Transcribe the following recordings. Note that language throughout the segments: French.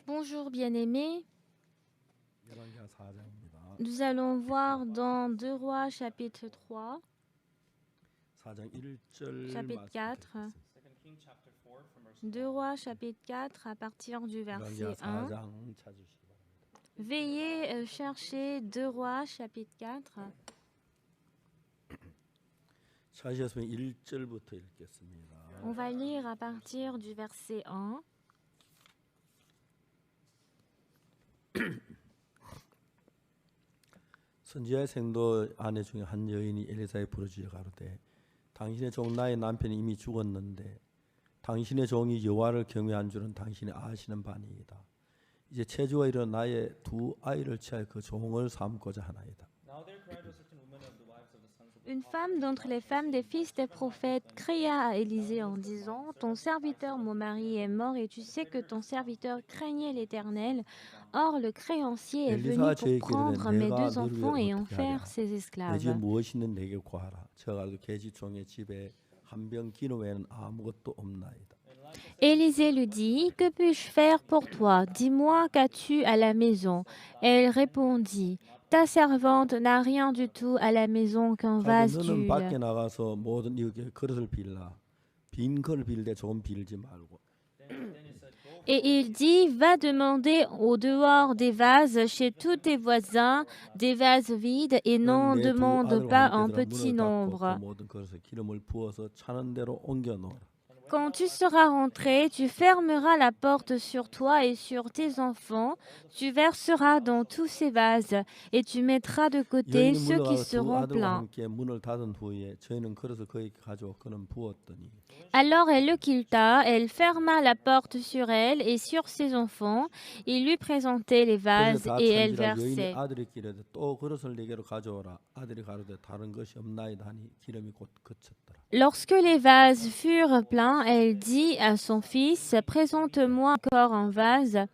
Bonjour bien-aimés, 열왕기하 4장입니다. nous allons voir dans 2 Rois chapitre 3, 4장 1절 chapitre 4, 2 Rois chapitre 4 à partir du 열왕기하 verset 1. 4장 찾으시기 바랍니다. Veuillez chercher 2 Rois chapitre 4. 찾으셨으면 1절부터 읽겠습니다. On va lire à partir du verset 1. 선지자의 생도 아내 중에 한 여인이 엘리사에 부르짖어 가로되 당신의 종 나의 남편이 이미 죽었는데 당신의 종이 여호와를 경외한 줄은 당신이 아시는 바니이다. 이제 체주가 이르러 나의 두 아이를 취하여 그 종을 삼고자 하나이다. Une femme d'entre les femmes des fils des prophètes cria à Élisée en disant: Ton serviteur, mon mari, est mort et tu sais que ton serviteur craignait l'Éternel. Or, le créancier est venu pour prendre mes 2 enfants et en faire ses 내 집에 esclaves. 무엇이 있는 내게 구하라. 저가 그 계집종의 집에 한 병 기름 외에는 아무것도 없나이다. Élisée lui dit: Que puis-je faire pour toi? Dis-moi, qu'as-tu à la maison? Elle répondit: Ta servante n'a rien du tout à la maison qu'un vase 너는 밖에 d'huile. 나가서 모든 이웃에게 그릇을 빌라. 빈 그릇을 빌되 좀 빌지 말고. Et il dit: Va demander au dehors des vases chez tous tes voisins, des vases vides, et n'en 내 두 demande 아들과 pas 함께 un 들어 petit 문을 닫고 그 nombre. 모든 그릇에 기름을 부어서 차는 대로 옮겨 놓으라. Quand tu seras rentré, tu fermeras la porte sur toi et sur tes enfants, tu verseras dans tous ces vases, et tu mettras de côté 여인이 ceux qui 물러가서 두 seront 아들과 pleins. 함께 문을 닫은 후에 저희는 그릇을 그에게 가져와 그는 부었더니 Alors elle le quitta, elle ferma la porte sur elle et sur ses enfants, il lui présentait les 그래서 vases 다 et elle 찬지라 여인이 versait. 아들에게 이르되 또 그릇을 내게로 가져오라. 아들이 가로되 다른 것이 없나이다 하니 기름이 곧 그쳤더라. Lorsque les vases furent pleins, elle dit à son fils: Présente-moi encore un vase.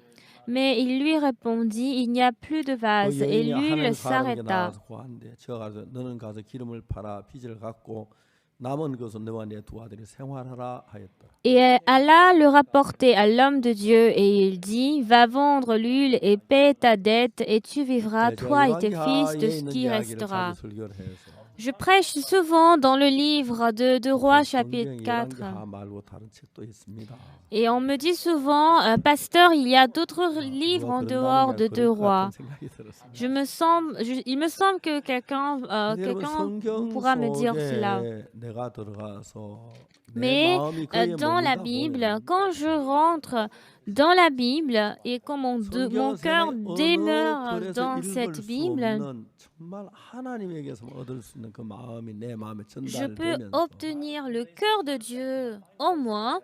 Mais il lui répondit: Il n'y a plus de 그 vase. Et 여인이 l'huile 하나님 가라는 게 s'arrêta. 나가서 구한데 저가 가서 너는 가서 기름을 팔아 빚을 갚고 남은 것은 너와 내 두 아들이 생활하라 하였더라. Et Allah le rapportait à l'homme de Dieu, et il dit: Va vendre l'huile et paie ta dette, et tu vivras, 제가 toi et tes fils, de 열왕기하에 ce 있는 qui 이야기를 restera. 자주 설교를 해서 Je prêche souvent dans le livre de Rois, chapitre 성경에 4. 열왕기하 말고 다른 책도 있습니다. Et on me dit souvent: Pasteur, il y a d'autres livres en dehors de 2 Rois. 생각이 들었습니다. Il me semble que quelqu'un 여러분 성경 pourra me dire cela. 속에 내가 들어가서 내 Mais 마음이 그에 dans la 머물다 Bible, 보면 quand je rentre dans la Bible et quand mon 성경은 cœur 세상에 demeure 어느 글에서 dans 읽을 cette 수 Bible, 없는 정말 하나님에게서 얻을 수 있는 그 마음이 내 마음에 je peux 전달되면서 obtenir le cœur de Dieu en moi.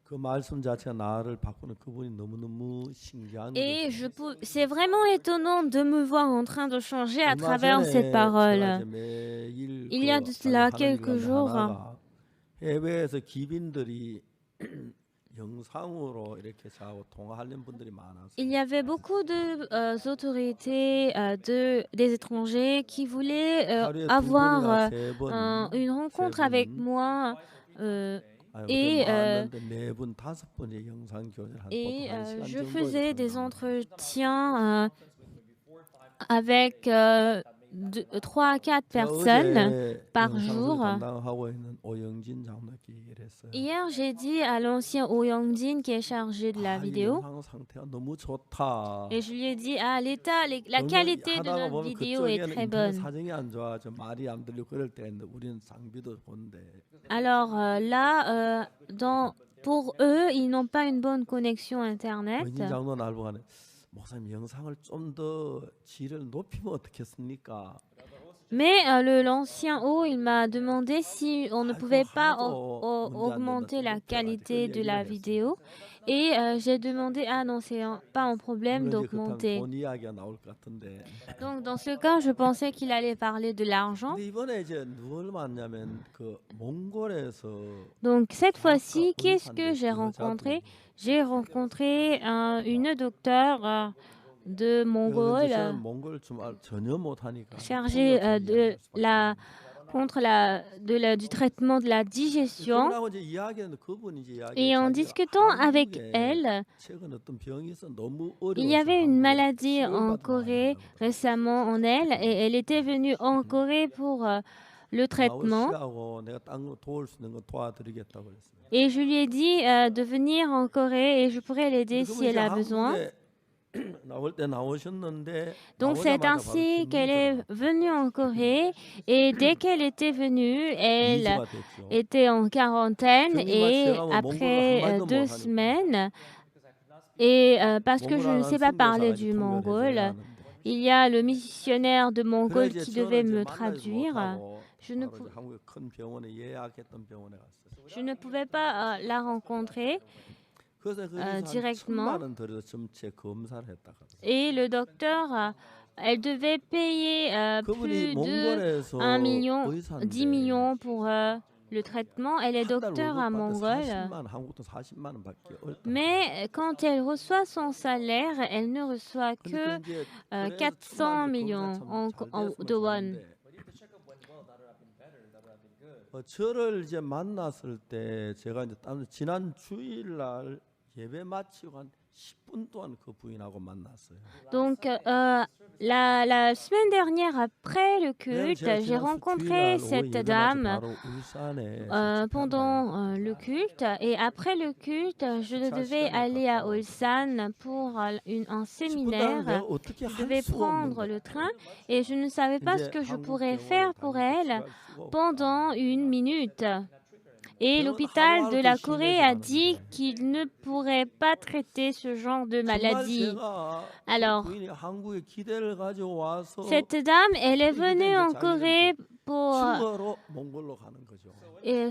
그 말씀 자체가 나를 바꾸는 그분이 너무너무 신기한 Et 거죠. c'est vraiment étonnant de me voir en train de changer à 얼마 travers 전에 cette 제가 parole. 이제 매일 Il y a de cela quelques jours, 해외에서 기빈들이 영상으로 이렇게 저하고 통화하는 분들이 많아서 il y avait beaucoup d'autorités des étrangers qui voulaient 하루에 두 avoir 번이나 세 번, une rencontre avec moi. Et, 봤는데 매분 5번의 영상 교제를 한 Et 보통 한 시간 je 정도 faisais 이렇게 des 나옵니다. entretiens avec 3 à 4 제가 personnes 어제 par 영상을 jour. 담당하고 있는 오영진 장로께 얘기를 했어요. Hier, j'ai dit à l'ancien Oh Yang-jin qui est chargé de la 이 vidéo, 영상 상태가 너무 좋다. et je lui ai dit: Ah, la 저는 qualité de 하다가 notre 보면 vidéo est 그쪽에는 très 인터넷 bonne. 사정이 안 좋아. 저 말이 안 들리고 그럴 때 있는데 우리는 장비도 좋은데. Alors là, pour eux, ils n'ont pas une bonne connexion Internet. 원진 장로 날 보고 하네. 목사님 영상을 좀 더 질을 높이면 어떻겠습니까? Mais l'ancien O, il m'a demandé si on ne pouvait pas augmenter la qualité de la vidéo. Et j'ai demandé: Ah non, c'est pas un problème 물론 이제 그렇다면 d'augmenter. 돈 이야기가 나올 것 같은데. Donc dans ce cas, je pensais qu'il allait parler de l'argent. 근데 이번에 이제 누굴 만나면 그 몽골에서 Donc cette fois-ci, qu'est-ce 의사인데 que j'ai 여자분. rencontré? J'ai rencontré une docteure de 그래서 이제 Mongol, 저는 몽골 좀 전혀 못하니까 chargée de la contre du traitement de la digestion. 그분하고 이제 이야기하는데 그분이 이제 Et 이야기해 en 자기가 discutant avec 한국에 elle, 최근 어떤 병이 있어 너무 il y 어려워서 avait une 한국에 maladie en 치료를 받으러 Corée 와야 된다고. récemment en elle et elle était venue en Corée pour le traitement. 나오시라고 내가 딴 거 도울 수 있는 거 도와드리겠다고 그랬어요. Et je lui ai dit de venir en Corée et je pourrais l'aider 근데 si 그분이 elle 이제 a besoin. 한국에 나올 때 나오셨는데 Donc c'est 나오자마자 바로 ainsi qu'elle est 격리되더라고요. venue en Corée et dès qu'elle était venue, elle 2주가 됐죠. était en quarantaine 격리 et 마취하고 몽골어 après 한마디도 2 못 하니까 semaines, et parce que je ne 몽골어하는 sais pas parler 선교사가 이제 du 통역을 해줘야 mongol, 하는데 il y a le missionnaire de 그래 mongol 이제 qui 저는 devait 이제 me 만나지 traduire. 못하고 Je ne, 바로 이제 한국의 큰 병원에 예약했던 병원에 갔어요. je ne pouvais pas la rencontrer 그래서 거기서 한 directement. 1,000만 원 들여서 전체 검사를 했다 그러더라고요. Et le docteur, elle devait payer 그분이 plus de 몽골에서 1 million, 10 의사인데 millions pour le traitement. Elle est 한 달 docteur à 월급 받을 Mongol. 40만 원, 한국도 40만 원밖에 없다. Mais quand elle reçoit son salaire, elle ne reçoit que 근데 이제 400 millions de won. 저를 이제 만났을 때 제가 이제 지난 주일날 예배 마치고 한 10분 동안 그 부인하고 만났어요. Donc, la semaine dernière, après le culte, j'ai rencontré cette dame pendant le culte. Et après le culte, je devais aller à Ulsan pour un séminaire. Je devais prendre le train et je ne savais pas ce que je pourrais faire pour elle pendant 1 minute. Et l'hôpital de la Corée a dit qu'il ne pourrait pas traiter ce genre de maladie. Alors, cette dame, elle est venue en Corée pour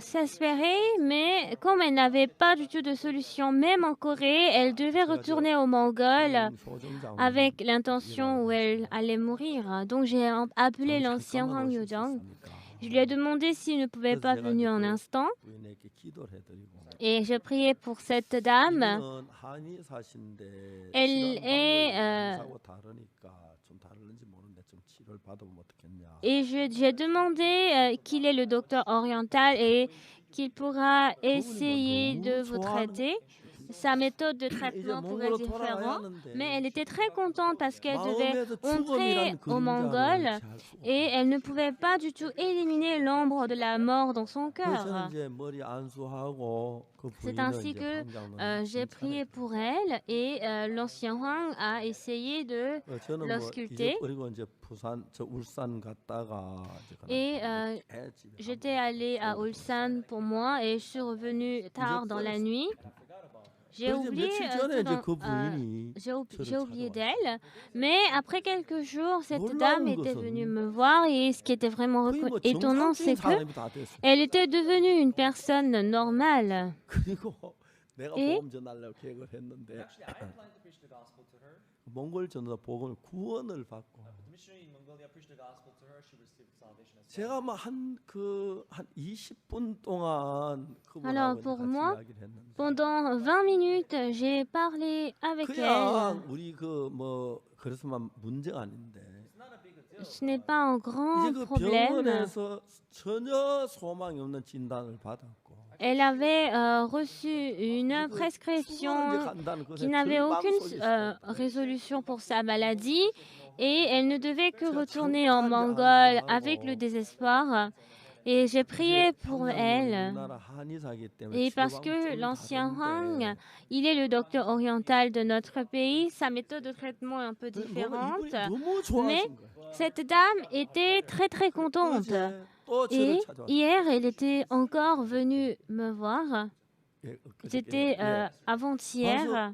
s'espérer, mais comme elle n'avait pas du tout de solution, même en Corée, elle devait retourner au Mongol avec l'intention où elle allait mourir. Donc, j'ai appelé l'ancien Hwang Yo-jong. Je lui ai demandé s'il ne pouvait pas venir un instant et je priais pour cette dame. Elle est... et j'ai demandé qu'il est le docteur oriental et qu'il pourra essayer de vous traiter. Sa méthode de traitement pourrait être différente, mais elle était très contente parce qu'elle devait entrer au Mongol et elle ne pouvait pas du tout éliminer l'ombre de la mort dans son cœur. C'est ainsi que j'ai prié pour elle et l'ancien Hwang a essayé de l'ausculter. Et j'étais allée à Ulsan pour moi et je suis revenue tard dans la nuit. J'ai oublié d'elle, mais après quelques jours, cette dame était venue me voir et ce qui était vraiment étonnant, c'est qu'elle était devenue une personne normale. Et alors pour moi, pendant 20 minutes, j'ai parlé avec elle. Ce n'est pas un grand problème. Elle avait reçu une prescription qui n'avait aucune résolution pour sa maladie et elle ne devait que retourner en Mongol avec le désespoir. Et j'ai prié pour elle. Et parce que l'ancien Hwang, il est le docteur oriental de notre pays, sa méthode de traitement est un peu différente. Mais cette dame était très très contente. Et hier, elle était encore venue me voir. C'était avant-hier.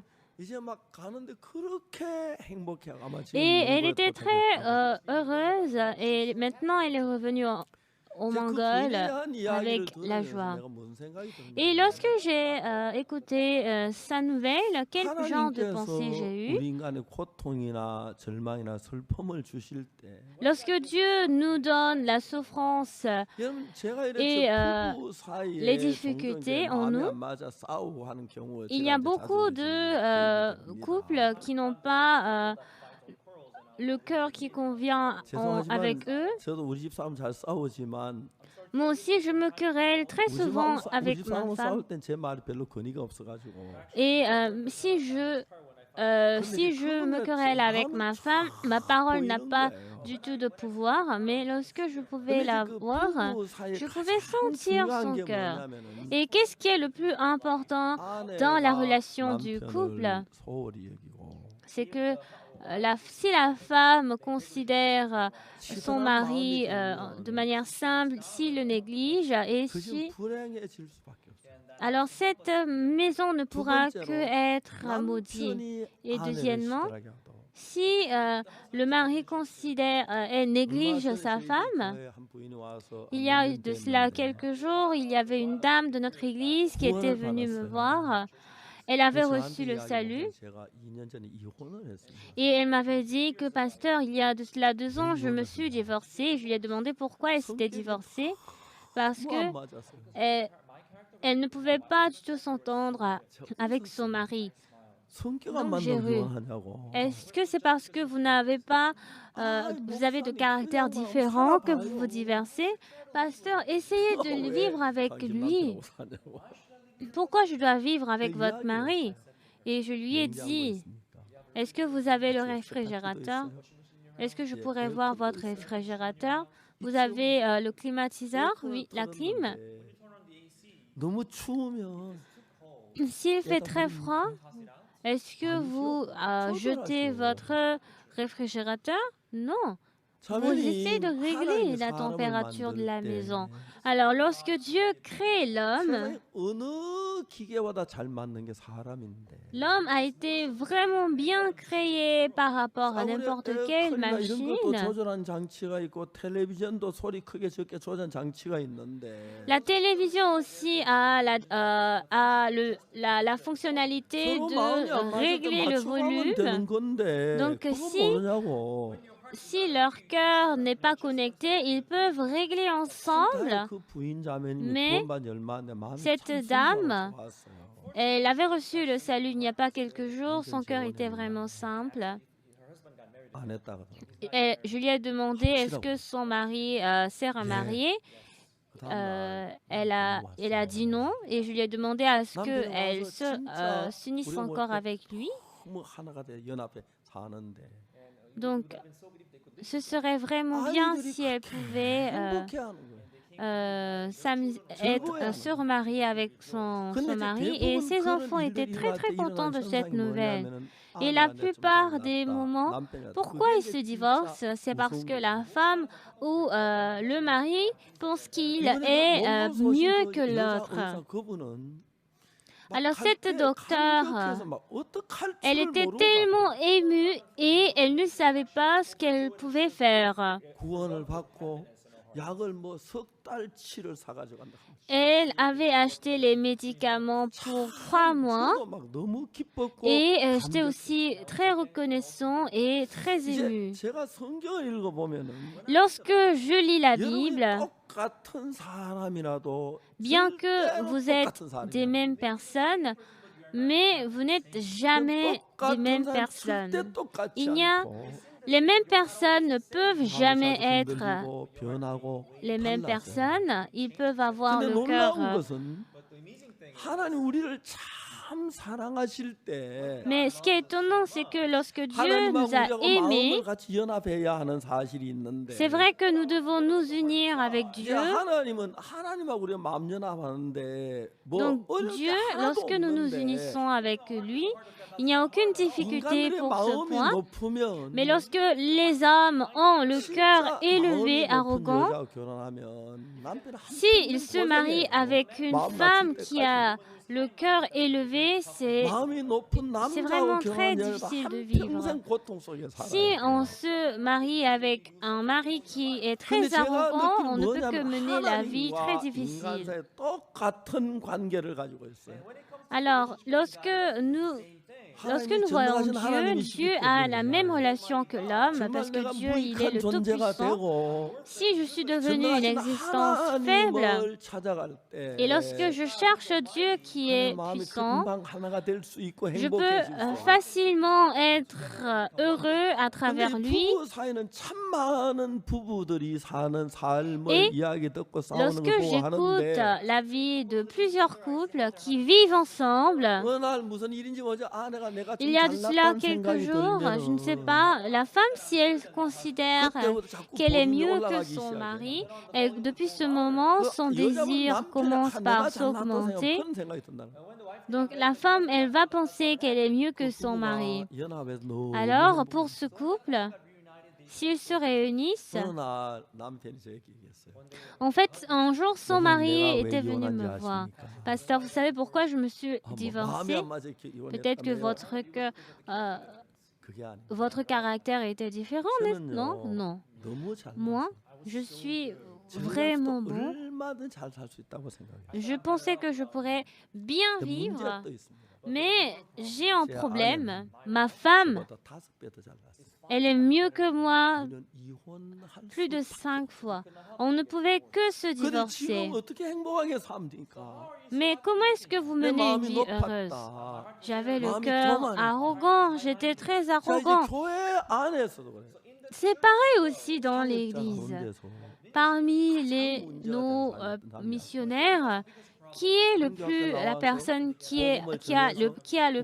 Et elle était très heureuse. Et maintenant, elle est revenue au Mongol avec la joie. Et lorsque j'ai écouté sa nouvelle, quel genre de pensée j'ai eu? Lorsque Dieu nous donne la souffrance et les difficultés en nous, il y a beaucoup de couples qui n'ont pas le cœur qui convient avec eux. Moi aussi, je me querelle très 우리 souvent 집하고 avec 우리 ma 집하고 femme. 싸울 땐 제 말이 별로 권위가 없어가지고. Et si je me querelle avec ma femme, ma parole n'a pas du tout de pouvoir, mais lorsque je pouvais la voir, je pouvais sentir son cœur. Et qu'est-ce qui est le plus important dans la relation du couple? C'est que si la femme considère son mari de manière simple, s'il le néglige, alors cette maison ne pourra que être maudite. Et deuxièmement, si le mari et néglige sa femme, il y a de cela quelques jours, il y avait une dame de notre église qui était venue me voir. Elle avait reçu le salut et elle m'avait dit que, pasteur, il y a de cela 2 ans, je me suis divorcée. Je lui ai demandé pourquoi elle s'était divorcée. Parce que elle ne pouvait pas du tout s'entendre avec son mari. Donc j'ai ru. Est-ce que c'est parce que vous avez de caractères différents que vous vous divorcez? Pasteur, essayez de vivre avec lui. Pourquoi je dois vivre avec votre mari? Et je lui ai dit, est-ce que vous avez le réfrigérateur? Est-ce que je pourrais voir votre réfrigérateur? Vous avez le climatiseur? Oui, la clim. S'il fait très froid, est-ce que vous jetez votre réfrigérateur? Non. Vous essayez de régler la température de la maison. Alors, lorsque Dieu crée l'homme, l'homme a été vraiment bien créé par rapport à n'importe quelle machine. La télévision aussi a la fonctionnalité de régler le volume. Donc, si leur cœur n'est pas connecté, ils peuvent régler ensemble. Mais cette dame, elle avait reçu le salut il n'y a pas quelques jours. Son cœur était vraiment simple. Et je lui ai demandé est-ce que son mari s'est remarié. Elle a dit non. Et je lui ai demandé est-ce qu'elle s'unisse encore avec lui. Donc, ce serait vraiment bien si elle pouvait se remarier avec son mari. Et ses enfants étaient très très contents de cette nouvelle. Et la plupart des moments, pourquoi ils se divorcent? C'est parce que la femme ou le mari pense qu'il est mieux que l'autre. Alors cette docteure, elle était tellement émue et elle ne savait pas ce qu'elle pouvait faire. Elle avait acheté les médicaments pour 3 mois et j'étais aussi très reconnaissant et très ému. Lorsque je lis la Bible, bien que vous êtes des mêmes personnes, mais vous n'êtes jamais des mêmes personnes. Les mêmes personnes ne peuvent jamais être les mêmes personnes. Ils peuvent avoir le cœur. Mais ce qui est étonnant, c'est que lorsque Dieu nous a aimés, c'est vrai que nous devons nous unir avec Dieu. Donc Dieu, lorsque nous nous unissons avec lui, il n'y a aucune difficulté pour ce point. Mais lorsque les hommes ont le cœur élevé, arrogant, s'ils se marient avec une femme qui a le cœur élevé, c'est vraiment très difficile de vivre. Si on se marie avec un mari qui est très arrogant, on ne peut que mener la vie très difficile. Alors, lorsque Lorsque 하나님이 nous voyons 전능하신 Dieu, 하나님이시기 Dieu a la même 때문에 relation que l'homme parce 정말 que 내가 Dieu, il est 무익한 le 존재가 Tout-Puissant. 되고 Si je suis devenue une 전능하신 existence faible, 하나님을 찾아갈 et lorsque 때 je cherche Dieu qui 하나님 est 마음이 puissant, 금방 하나가 될 수 있고 je peux 행복해질 수 있어요. facilement être heureux à 근데 travers 이 lui. 부부 사이는 참 많은 부부들이 사는 삶을 Et 이야기 듣고 싸우는 lorsque 걸 보고 j'écoute 하는데 la vie de plusieurs couples qui vivent ensemble, 어느 날 무슨 일인지 뭐죠? 아내가 내가 il 좀 y a de cela 잘났다는 quelques 생각이 jours, je ne sais 들면은 pas, la femme, si elle considère 그때부터 자꾸 qu'elle est 볼륨이 mieux que 올라가기 son 시작해. mari, et depuis ce moment, son 여자분 désir 남편이 commence 내가 par 잘났다고 생각하면 s'augmenter. 그런 생각이 든다는 거야. Donc la femme, elle va penser qu'elle est mieux que 그 son 부부가 mari. 연합해서 너무 Alors, pour ce couple, s'ils se réunissent, 어느 날 남편이 저에게 얘기했어요. en fait, un jour, son 목사님, mari 내가 왜 était venu 이혼한지 me voir. 아십니까? Pasteur, vous savez pourquoi je me suis 아, 뭐 마음이 divorcée? 안 맞아 이렇게 Peut-être que 이혼했다며요. 그게 아니에요. votre caractère était différent, n'est-ce non? 저는요 Non. 너무 잘 Moi, je suis 제가 vraiment 또 bon. 얼마든 잘 살 수 있다고 생각해요. Je pensais que je pourrais bien 근데 vivre, 문제가 또 있습니다. mais j'ai un 제 problème. 아내는 Ma femme, 저보다 5배 더 잘났어요. elle est mieux que moi 우리는 이혼할 plus de 수 5 fois. On ne pouvait que se 근데 divorcer. 지금 어떻게 행복하게 삽니까? Mais comment est-ce que vous 내 menez une 마음이 vie heureuse? 높았다. J'avais le 마음이 cœur 교만해. arrogant, j'étais très 자 이제 arrogant. 교회 안에서도 그래요. C'est pareil aussi dans 사역자 l'Église. 가운데서 Parmi nos missionnaires, qui est la personne qui a le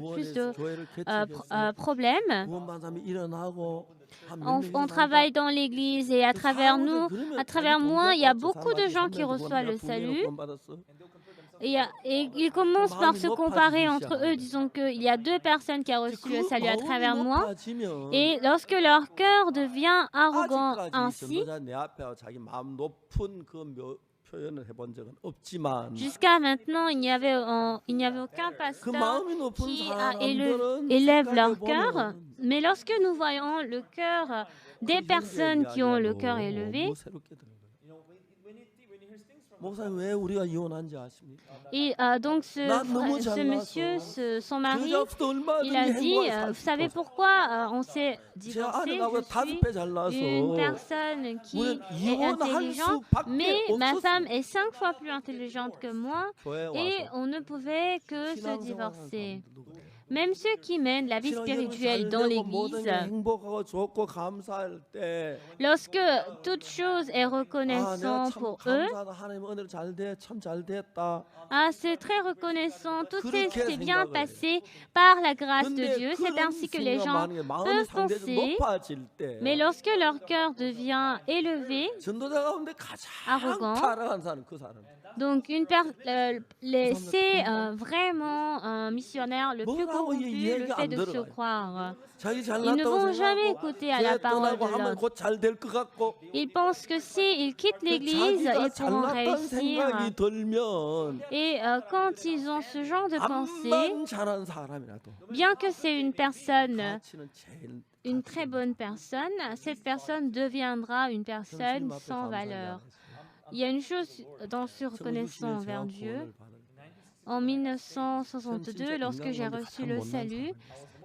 plus de 교회를 개척해서 problèmes? 구원받은 사람이 일어나고 On travaille dans l'Église et à travers nous, à travers moi, il y a beaucoup de gens qui reçoivent le salut. Et ils commencent par se comparer entre eux, disons qu'il y a 2 personnes qui ont reçu le salut à travers moi. Et lorsque leur cœur devient arrogant ainsi, jusqu'à maintenant, il n'y avait aucun pasteur qui élève leur cœur. Mais lorsque nous voyons le cœur des personnes qui ont le cœur élevé, et donc ce monsieur, son mari, il a dit, vous savez pourquoi on s'est divorcé? Je suis une personne qui est intelligente, mais ma femme est 5 fois plus intelligente que moi et on ne pouvait que se divorcer. Même ceux qui mènent la vie spirituelle dans l'Église, lorsque toute chose est reconnaissante pour eux, c'est très reconnaissant, tout s'est bien passé par la grâce de Dieu, c'est ainsi que les gens peuvent penser, mais lorsque leur cœur devient élevé, arrogant, donc c'est vraiment un missionnaire le plus corrompu, le fait de se croire. Ils ne vont jamais écouter à la parole de l'autre. Ils pensent que s'ils quittent l'Église, ils pourront réussir. Et quand ils ont ce genre de pensée, bien que c'est une personne, une très bonne personne, cette personne deviendra une personne sans valeur. Il y a une chose dans ce reconnaissant envers Dieu. En 1962, lorsque j'ai reçu le salut,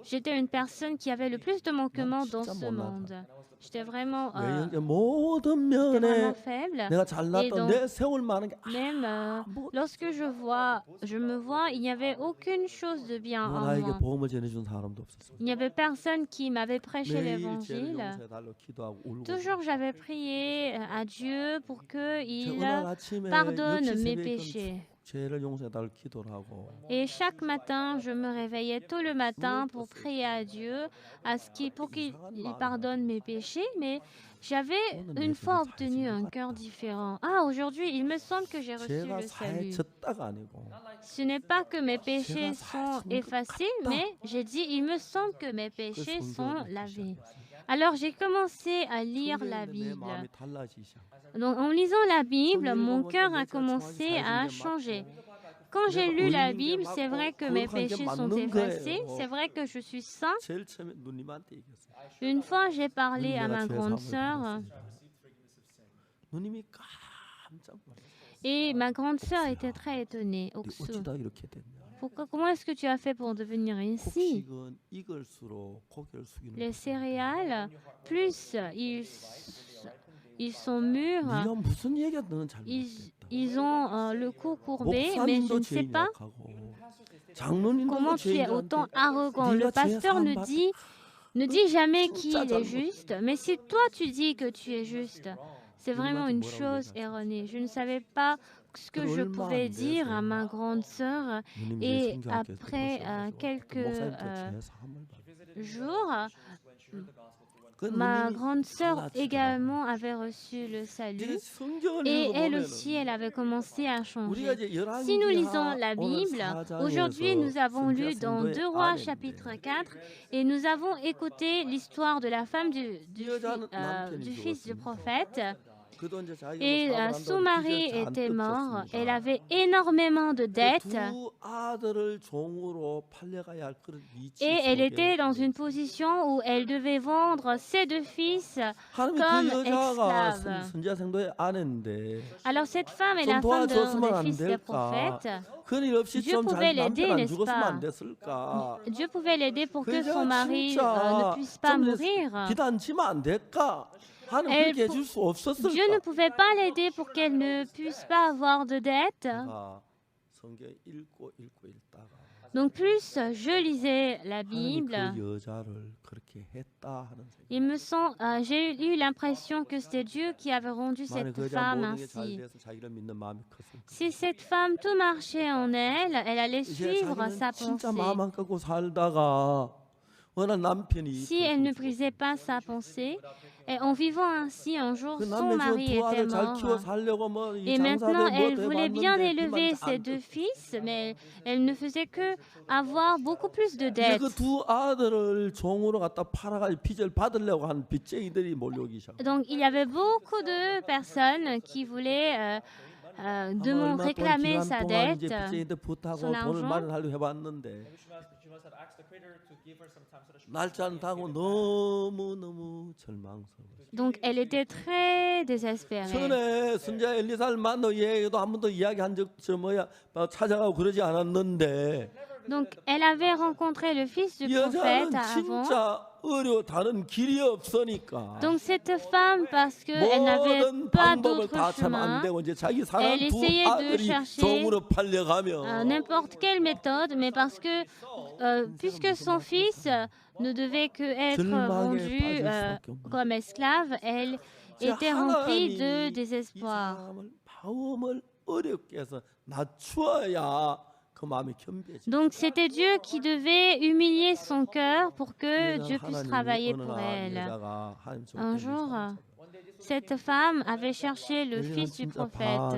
j'étais une personne qui avait le plus de manquements dans ce monde. J'étais vraiment faible. Et donc, même lorsque je me vois, il n'y avait aucune chose de bien en moi. Il n'y avait personne qui m'avait prêché l'évangile. Toujours, j'avais prié à Dieu pour qu'il pardonne mes péchés. Et chaque matin, je me réveillais tôt le matin pour prier à Dieu pour qu'il pardonne mes péchés, mais j'avais une fois obtenu un cœur différent. Aujourd'hui, il me semble que j'ai reçu le salut. Ce n'est pas que mes péchés sont effacés, mais j'ai dit, il me semble que mes péchés sont lavés. Alors j'ai commencé à lire la Bible. Donc en lisant la Bible, mon cœur a commencé à changer. Quand j'ai lu la Bible, c'est vrai que mes péchés sont effacés, c'est vrai que je suis saint. Une fois, j'ai parlé à ma grande sœur et ma grande sœur était très étonnée. Comment est-ce que tu as fait pour devenir ainsi? 곡식은 익을수록 고개를 숙이는 Les 것입니다. céréales, plus ils sont mûrs, 네가 무슨 얘기야? 너는 ils, 잘못했다. ils ont le cou courbé, mais je 목사님도 ne sais pas 죄인이라고 장로님도 comment tu es autant arrogant. Le 네가 죄 pasteur 사함 받 ne dit jamais qu'il 진짜 est 잘못. juste, mais si toi tu dis que tu es juste, c'est vraiment une chose erronée. Je ne savais pas ce que je pouvais dire à ma grande sœur et après quelques jours, ma grande sœur également avait reçu le salut et elle aussi, elle avait commencé à changer. Si nous lisons la Bible, aujourd'hui nous avons lu dans 2 Rois chapitre 4 et nous avons écouté l'histoire de la femme du fils du prophète. Et son mari était mort, elle avait énormément de dettes et elle était dans une position où elle devait vendre ses 2 fils comme esclaves. Alors cette femme est la femme des fils des prophètes. Dieu pouvait l'aider, n'est-ce pas? Dieu pouvait l'aider pour que son mari ne puisse pas mourir. Dieu ne pouvait pas l'aider pour qu'elle ne puisse pas avoir de dettes. Donc plus je lisais la Bible, j'ai eu l'impression que c'était Dieu qui avait rendu cette femme ainsi. Si cette femme tout marchait en elle, elle allait suivre sa pensée. Si elle ne brisait pas sa pensée, et en vivant ainsi, un jour, son mari était mort. Et maintenant, elle voulait bien élever ses 2 fils, mais elle ne faisait que avoir beaucoup plus de dettes. Donc, il y avait beaucoup de personnes qui voulaient réclamer sa dette, son argent. Donc elle était très désespérée. 전에 선지자 엘리사를 만나고 얘기도 한 번도 이야기한 적 찾아가고 그러지 않았는데. Donc elle avait rencontré le fils du prophète avant. Donc cette femme, parce qu'elle n'avait pas d'autre chemin, elle essayait de chercher n'importe quelle méthode, mais parce que puisque son fils ne devait que être vendu comme esclave, elle était remplie de désespoir. Donc c'était Dieu qui devait humilier son cœur pour que Dieu puisse travailler pour elle. Un jour, cette femme avait cherché le fils du prophète.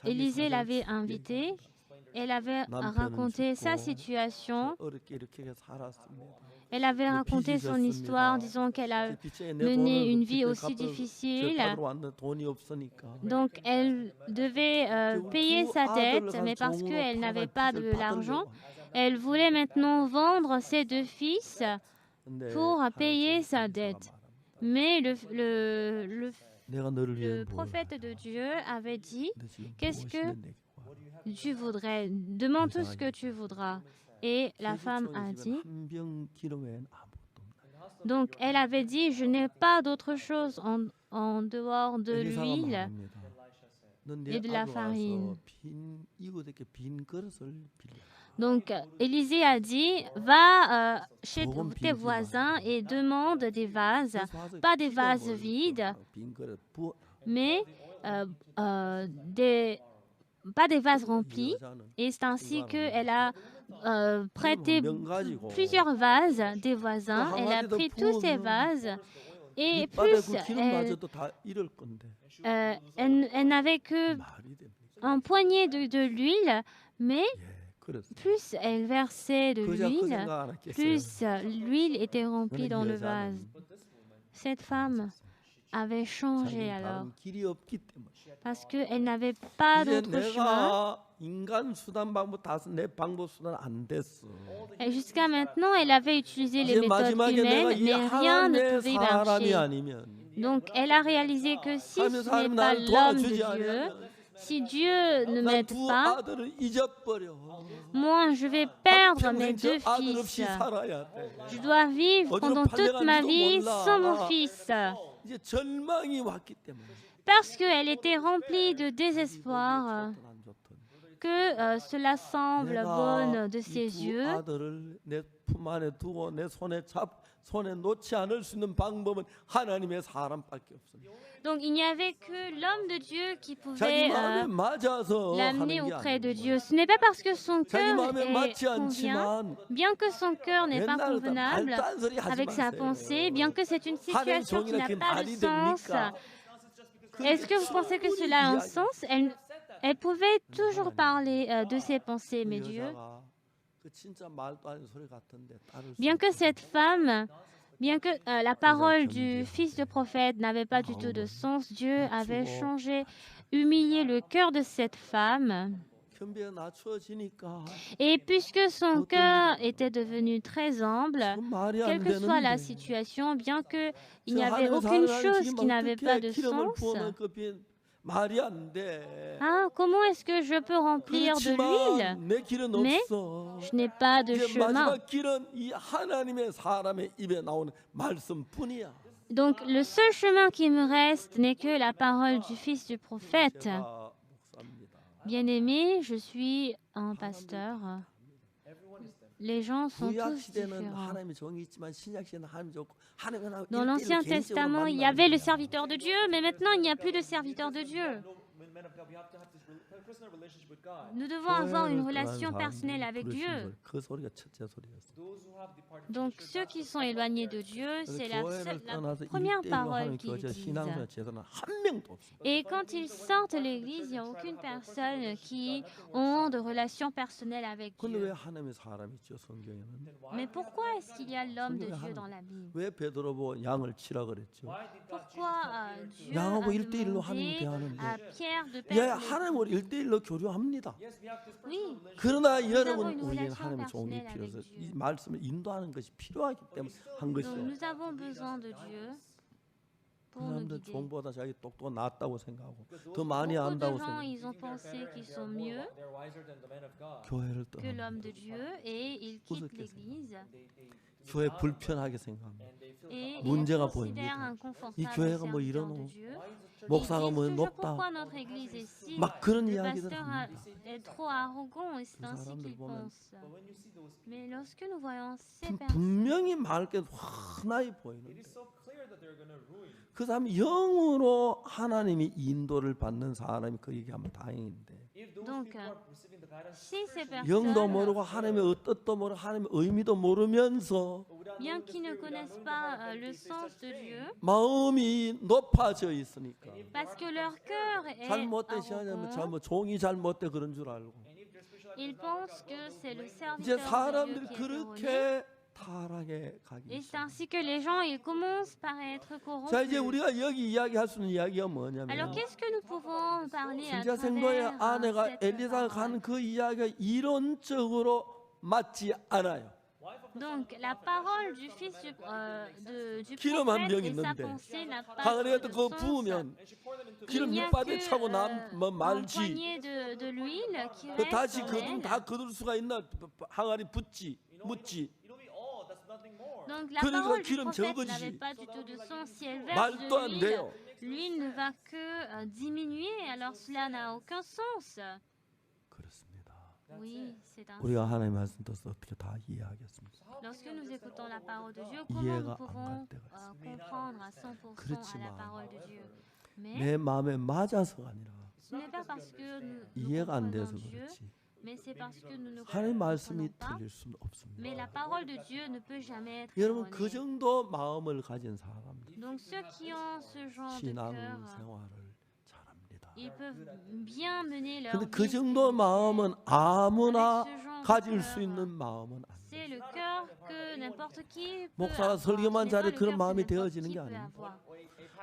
Élisée l'avait invitée. Elle avait raconté sa situation. Elle avait raconté son histoire, disant qu'elle a mené une vie aussi difficile. Donc, elle devait payer sa dette, mais parce qu'elle n'avait pas de l'argent, elle voulait maintenant vendre ses 2 fils pour payer sa dette. Mais le prophète de Dieu avait dit, qu'est-ce que tu voudrais? Demande tout ce que tu voudras. Et la femme a dit, donc elle avait dit, je n'ai pas d'autre chose en dehors de l'huile et de la farine. Donc Élisée a dit, va chez tes voisins et demande des vases, pas des vases vides, mais pas des vases remplis. Et c'est ainsi qu'elle a prêté plusieurs vases des voisins. Elle a pris tous ces vases et plus elle n'avait que un poignet de l'huile, mais plus elle versait de l'huile, plus l'huile était remplie dans le vase. Cette femme avait changé alors, parce qu'elle n'avait pas d'autre chemin. Et jusqu'à maintenant, elle avait utilisé les méthodes humaines, mais rien ne pouvait marcher. Donc, elle a réalisé que si ce n'est pas l'homme de Dieu, Si Dieu ne 나 m'aide 두 pas, 아들을 잊어버려. moi, je vais perdre mes 한평생 저 deux 아들 fils. 없이 살아야 돼. Je dois vivre 어디로 pendant toute ma 팔려간지도 vie 몰라. sans mon fils. 이제 절망이 왔기 때문에. Parce qu'elle était remplie de désespoir, 좋든 안 좋든. que cela semble bonne de ses 이두 yeux. 아들을 내 품 안에 두고 내 손에 놓지 않을 수 있는 방법은 하나님의 사람밖에 없습니다. Donc il n'y avait que l'homme de Dieu qui 자기 pouvait 마음에 맞아서 l'amener 하는 게 auprès de 아니에요. Dieu. Ce n'est pas parce que son 자기 cœur 마음에 est 맞지 convient, 않지만 bien que son cœur n'est pas 옛날부터 convenable 말도 안 소리 하지 avec sa 마세요. pensée, bien que c'est une 하나님 situation qui 종이라 n'a 그게 pas de 말이 sens. 됩니까? Est-ce que vous pensez que cela a un sens? Elle pouvait toujours parler de ses pensées, mais Dieu, 그 진짜 말도 안 소리 같은데 따를 수 bien que 없어요. cette femme, bien que la parole du fils de prophète n'avait pas du tout de sens, Dieu avait changé, humilié le cœur de cette femme. 경배가 낮추어지니까 Et puisque son cœur était devenu très humble, 그 말이 안 quelle que soit la 되는데 situation, bien qu'il 저 n'y avait 하늘 aucune 사람이 chose 지금 qui n'avait pas 어떻게 de 기름을 sens, 부어놓은 그 빈 말이 안 돼. ah, comment est-ce que je peux remplir de l'huile? 그렇지만 내 길은 Mais 없어. je n'ai pas de 이제 chemin. 마지막 길은 이 하나님의 사람의 입에 나오는 말씀뿐이야. Donc le seul chemin qui me reste n'est que la parole du fils du prophète. 제가 목사입니다. Bien-aimé, je suis un pasteur. Les gens sont 구약 tous 시대는 différents. 하나님의 종이 있지만 신약 시대는 하나님 좋고 하나님은 Dans l'Ancien Testament, il y avait le serviteur de Dieu, mais maintenant, il n'y a plus de serviteur de Dieu. Nous devons avoir une relation personnelle avec Dieu. 그 소리가 첫째 소리였어. Donc, ceux qui sont éloignés de Dieu, c'est la 교회를 떠나서 première 1대1로 parole 하는 qu'ils 교제 disent. 신앙생활 제도는 한 명도 없어. Et quand ils sortent de l'Église, il n'y a aucune personne qui ont de relations personnelles avec 근데 왜 Dieu. 하나님의 사람이 있죠 성경에는? Mais pourquoi est-ce qu'il y a l'homme de Dieu dans la Bible? 왜 베드로 보고 양을 치라 그랬죠? Pourquoi Dieu a 양하고 1대1로 하나님 demandé à 대하는데 Pierre de 예, perdre les 하나님을 1대1로 교류합니다. Oui, 그러나 avons 여러분 une 우리는 relation 하나님의 종이 personnelle 필요해서 avec 이 Dieu. 말씀을 인도하는 것이 필요하기 때문에 한 donc 것이죠. nous avons besoin de Dieu 그 pour nous 사람들 guider. 종보다 자기 똑똑한 낫다고 생각하고 더 많이 Beaucoup de 안다고 gens, 생각하고 ils ont pensé qu'ils sont mieux 교회를 que 떠납니다. l'homme de Dieu et ils quittent l'Église 교회 불편하게 생각합니다. et ils 문제가 considèrent 보입니다. inconfortable 이 le 교회가 뭐 serviteur de 이러노? Dieu. 목사가 Ils 뭐 disent toujours 높다. pourquoi notre Église est si, 막 그런 le 이야기들 pasteur 합니다. est trop arrogant et c'est 그 ainsi 사람들 qu'il 보면 pense. Mais lorsque nous voyons ces personnes, 분명히 맑게 환하게 보이는데 그 사람이 영으로 하나님이 인도를 받는 사람이 그 얘기하면 다행인데 donc, si ces 영도 personnes, 모르고 하나님의 뜻도 모르고 하나님의 의미도 모르면서 bien qu'ils ne connaissent pas le sens de Dieu, 마음이 높아져 있으니까 parce que leur cœur est 잘못된 시간이면 arrogant, 종이 잘못돼 그런 줄 알고 ils pensent que c'est le 이제 serviteur de Dieu 사람들이 qui est erroné. 그렇게 타락해 가기 Et c'est 시작. ainsi que les gens, ils commencent par être 자 이제 corrompus. 우리가 여기 이야기할 수 있는 이야기가 Alors 뭐냐면 qu'est-ce que nous pouvons parler à 신자 생도의 travers 아내가 cette 엘리사가 parole? 가는 그 이야기가 이론적으로 맞지 않아요. Donc la parole du fils du 기름 한 prophète 병 et sa 있는데 pensée n'a pas 하늘에 de 그거 sens. 부으면 Il 기름 n'y a 밑바닥에 que 차고 뭐 un 말지 poignet de l'huile qui 그 reste 다시 sur 그들 elle. 다 거둘 수가 있나 항아리 묻지 Donc la 그러니까 parole du 기름 prophète 적어지지. n'avait pas du tout de sens. Si elle verse 말도 안 de 돼요. l'huile ne va que diminuer, alors cela n'a aucun sens. 그렇습니다. Oui, c'est ainsi. 우리가 하나님의 말씀 듣어서 어떻게 다 이해하겠습니다. Lorsque nous écoutons la parole de Dieu, comment nous 이해가 안 pouvons 갈 때가 있습니다. comprendre à 100% à la 그렇지만 parole de Dieu? Mais 내 마음에 맞아서가 아니라 ce n'est pas parce que nous 이해가 안 돼서 comprenons Dieu, 그렇지. mais c'est parce que nous ne 하나님 말씀이 comprenons pas. 틀릴 수는 없습니다. Mais la parole de Dieu ne peut jamais être 여러분 그 erronée. 정도 마음을 가진 사람들 Donc ceux qui ont ce genre de 신앙 cœur, 생활을 잘합니다. ils peuvent bien mener leur 근데 그 vie 정도 마음은 아무나 avec ce genre de 가질 수 cœur. 있는 마음은 안 C'est 돼요. le cœur que n'importe qui peut 목사가 avoir. 설교만 Ce n'est pas 잘해 le 그런 cœur 마음이 que n'importe 되어지는 qui 게 peut 아닙니다. avoir.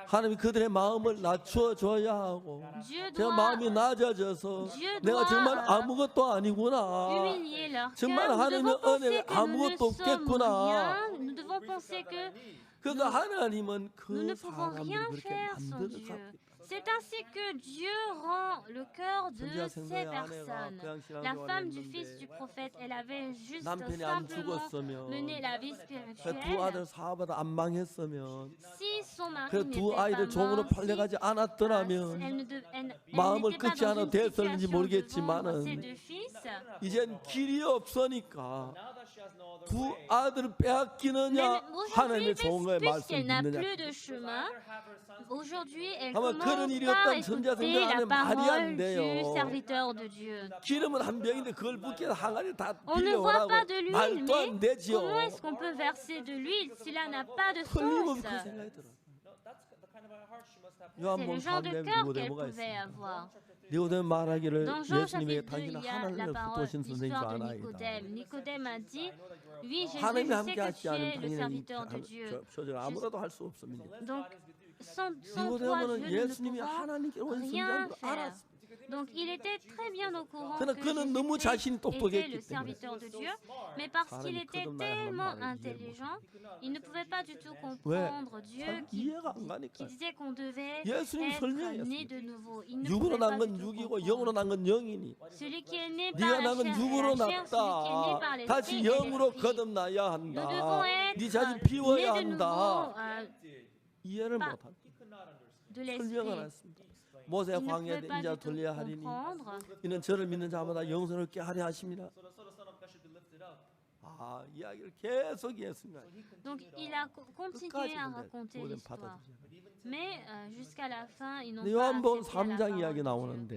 하나님이 그들의 마음을 낮춰 줘야 하고 Dieu 제 doit 마음이 낮아져서 Dieu 내가 doit, 정말 아무것도 아니구나. humilier leur 정말 cœur. Nous 하나님의 devons penser 은혜에 que nous ne 아무것도 sommes 없겠구나. rien. Nous devons penser que 그러니까 하나님은 nous ne 그 pouvons rien 사람을 그렇게 faire sans 만들어 Dieu. 갖고 있다. C'est ainsi que Dieu rend le cœur de 선지자 ces 생도의 아내가 personnes. 그냥 La 신앙생활을 femme du fils du 했는데 prophète, elle avait juste 남편이 안 simplement mené 죽었으면 la vie 그 두 spirituelle. 아들 사업하다 안 망했으면 Si son mari 그 두 n'était pas 아이를 종으로 mort, si 팔려가지 elle 않았더라면 elle 마음을 n'était pas 끝이 dans 하나 une 됐었는지 situation de vendre ses 모르겠지만은 deux fils, 이젠 길이 없으니까 Now that she has no other 두 way, 아들을 même 빼앗기느냐 aujourd'hui, 하나님의 종의 puisqu'elle 말씀을 n'a 믿느냐. plus de chemin, either have her sons aujourd'hui, elle 아마 commence 그런 일이 par 없다면 선지자 écouter 생각 la 안에 말이 안 parole 돼요. du serviteur de Dieu. 기름은 한 병인데 그걸 붓게 항아리 다 On ne voit 빌려오라고 pas de l'huile, 말도 안 mais 되지요. comment est-ce qu'on peut verser de l'huile si cela n'a pas de 틀림없이 그 source? 생각이 들어. no, that's the kind of a heart she must have. C'est le 요한복음 genre de 3장 cœur qu'elle 니고데모가 pouvait 있습니다. avoir. 니고데모 말하기를 Dans Jean 예수님에게 chapitre 2, 당신은 il y a la 하나님을 parole, 붙드신 선생인 줄 l'histoire de 아나이다. Nicodème. Nicodème a dit, oui, Jésus, 하나님이 je sais 함께 que 하지 tu 않으면 es le 당신은 serviteur de Dieu. 표절 아무라도 할 수 없습니다. Donc, sans toi, 니고데모는 Dieu, nous ne 예수님이 pouvons 하나님께 온 rien 선지자인 줄 faire. 알았습니다. Donc, il était très bien au courant 그러나 que 그는 너무 Jésus 자신이 était 똑똑했기 le serviteur de Dieu, mais parce qu'il était 사람이 tellement 거듭나야 하는 말을 intelligent, il ne pouvait pas du tout comprendre Dieu 잘 이해가 안 가니까. qui disait qu'on devait 예수님이 être 설명했습니다. né de nouveau. Il ne 육으로 pouvait pas 난 du 건 tout 육이고 comprendre. 영으로 난 건 영이니 Celui qui est né 네가 par la 난 건 chair, 육으로 et la chair, celui qui est né 났다. par l'esprit 다시 et 영으로 l'esprit. 거듭나야 Nous devons 한다. être 네 자신 nés 비워야 de nouveau 한다. 이해를 pas- 못한다. de 설명을 l'esprit. 했습니다. 모세 Il ne 광야에 pouvait pas 인자 du tout 돌려야 하리니 comprendre. 이는 저를 믿는 자마다 영생을 얻게 하려 하십니다. So the Son of God should be lifted up. 아, 이야기를 계속 했습니다. Donc il a continué 끝까지 à 근데 raconter 모든 l'histoire. 받아들이지 않아요. Mais jusqu'à la fin, ils n'ont 근데 pas 요한복음 accepté la 3장 parole 이야기 de Dieu. 나오는데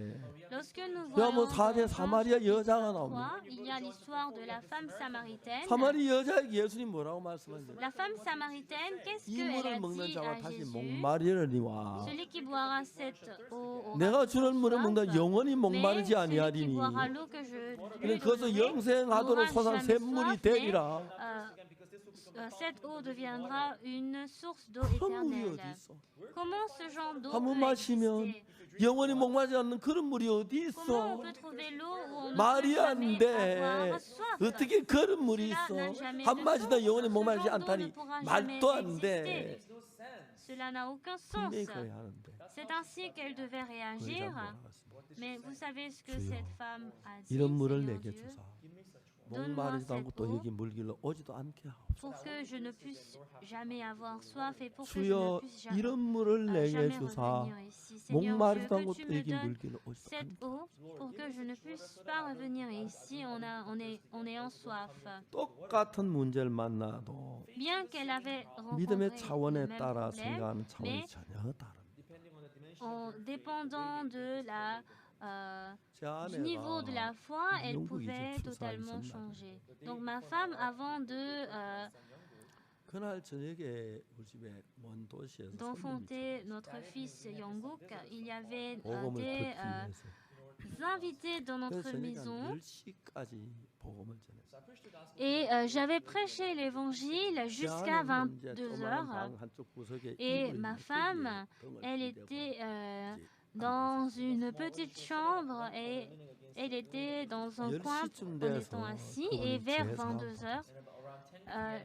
Lorsque nous 요한복음 voyons 4대 dans Jean 사마리아 chapitre 여자가 나옵니다. 3, il y a l'histoire de la femme samaritaine. 사마리 여자에게 예수님 뭐라고 말씀하세요? La femme samaritaine, qu'est-ce 이 qu'elle 물을 a 먹는 dit 자가 à 다시 Jésus? 목마르리니와 Celui qui boira cette eau aura 내가 주는 물을 soif, 먹는 영원히 mais 목마르지 celui qui 아니하리니 boira l'eau que je 그는 lui 그것을 donnerai 영생하도록 n'aura 솟아 jamais 샘물이 soif, mais, 되리라. cette eau deviendra une source d'eau 그런 물이 éternelle. 어디 있어? Comment ce genre d'eau 한번 peut 마시면 exister? 영원히 목마르지 않는 그런 물이 어디 Comment 있어? on peut trouver l'eau où on ne peut 말이 안 jamais 돼. avoir soif? 어떻게 그런 물이 Cela 있어? n'a jamais 한 de 마시다 sens. 영원히 Ce 목마르지 genre d'eau ne 않다니 pourra 말도 jamais 안 돼. exister. No sense. Cela n'a aucun sens. 분명히 그래야 하는데 C'est ainsi qu'elle devait 그 réagir. 여자 뭐라고 했습니까? Mais vous savez ce que 주여, cette femme a dit, 이런 물을 Seigneur 내게 Dieu, 주사 Donne-moi 목마르지도 않고 cette 또 eau. 여기 물길로 오지도 않게 하옵소서. pour que je ne puisse jamais avoir soif et pour que je 주여 ne puisse jamais, 이런 물을 내게 jamais 주사 revenir ici. Seigneur Dieu, 목마르지도 que 않고 tu 또 me 여기 donnes 물길로 오지도 cette 않게 eau pour que je ne puisse pas revenir ici. On est en soif. 똑같은 문제를 만나도 Bien qu'elle avait rencontré 믿음의 le 차원에 même 따라 problème, 생각하는 차원이 mais 전혀 다릅니다. Depending on the dimension. en dépendant de 제 du niveau de la 아내가 foi, elle 영국이 이제 pouvait 출산이 totalement 있었나 changer. Donc ma femme, avant de 그날 저녁에 우리 집에 먼 도시에서 손님이 d'enfanter notre fils Yongguk, il y avait 복음을 des 듣기 위해서 invités dans notre 그래서 저녁에 maison 한 10시까지 복음을 전했어요. et j'avais prêché l'évangile jusqu'à 22 heures. Et ma femme, elle était dans une petite chambre et elle était dans un coin en étant assis. Et vers 22 heures,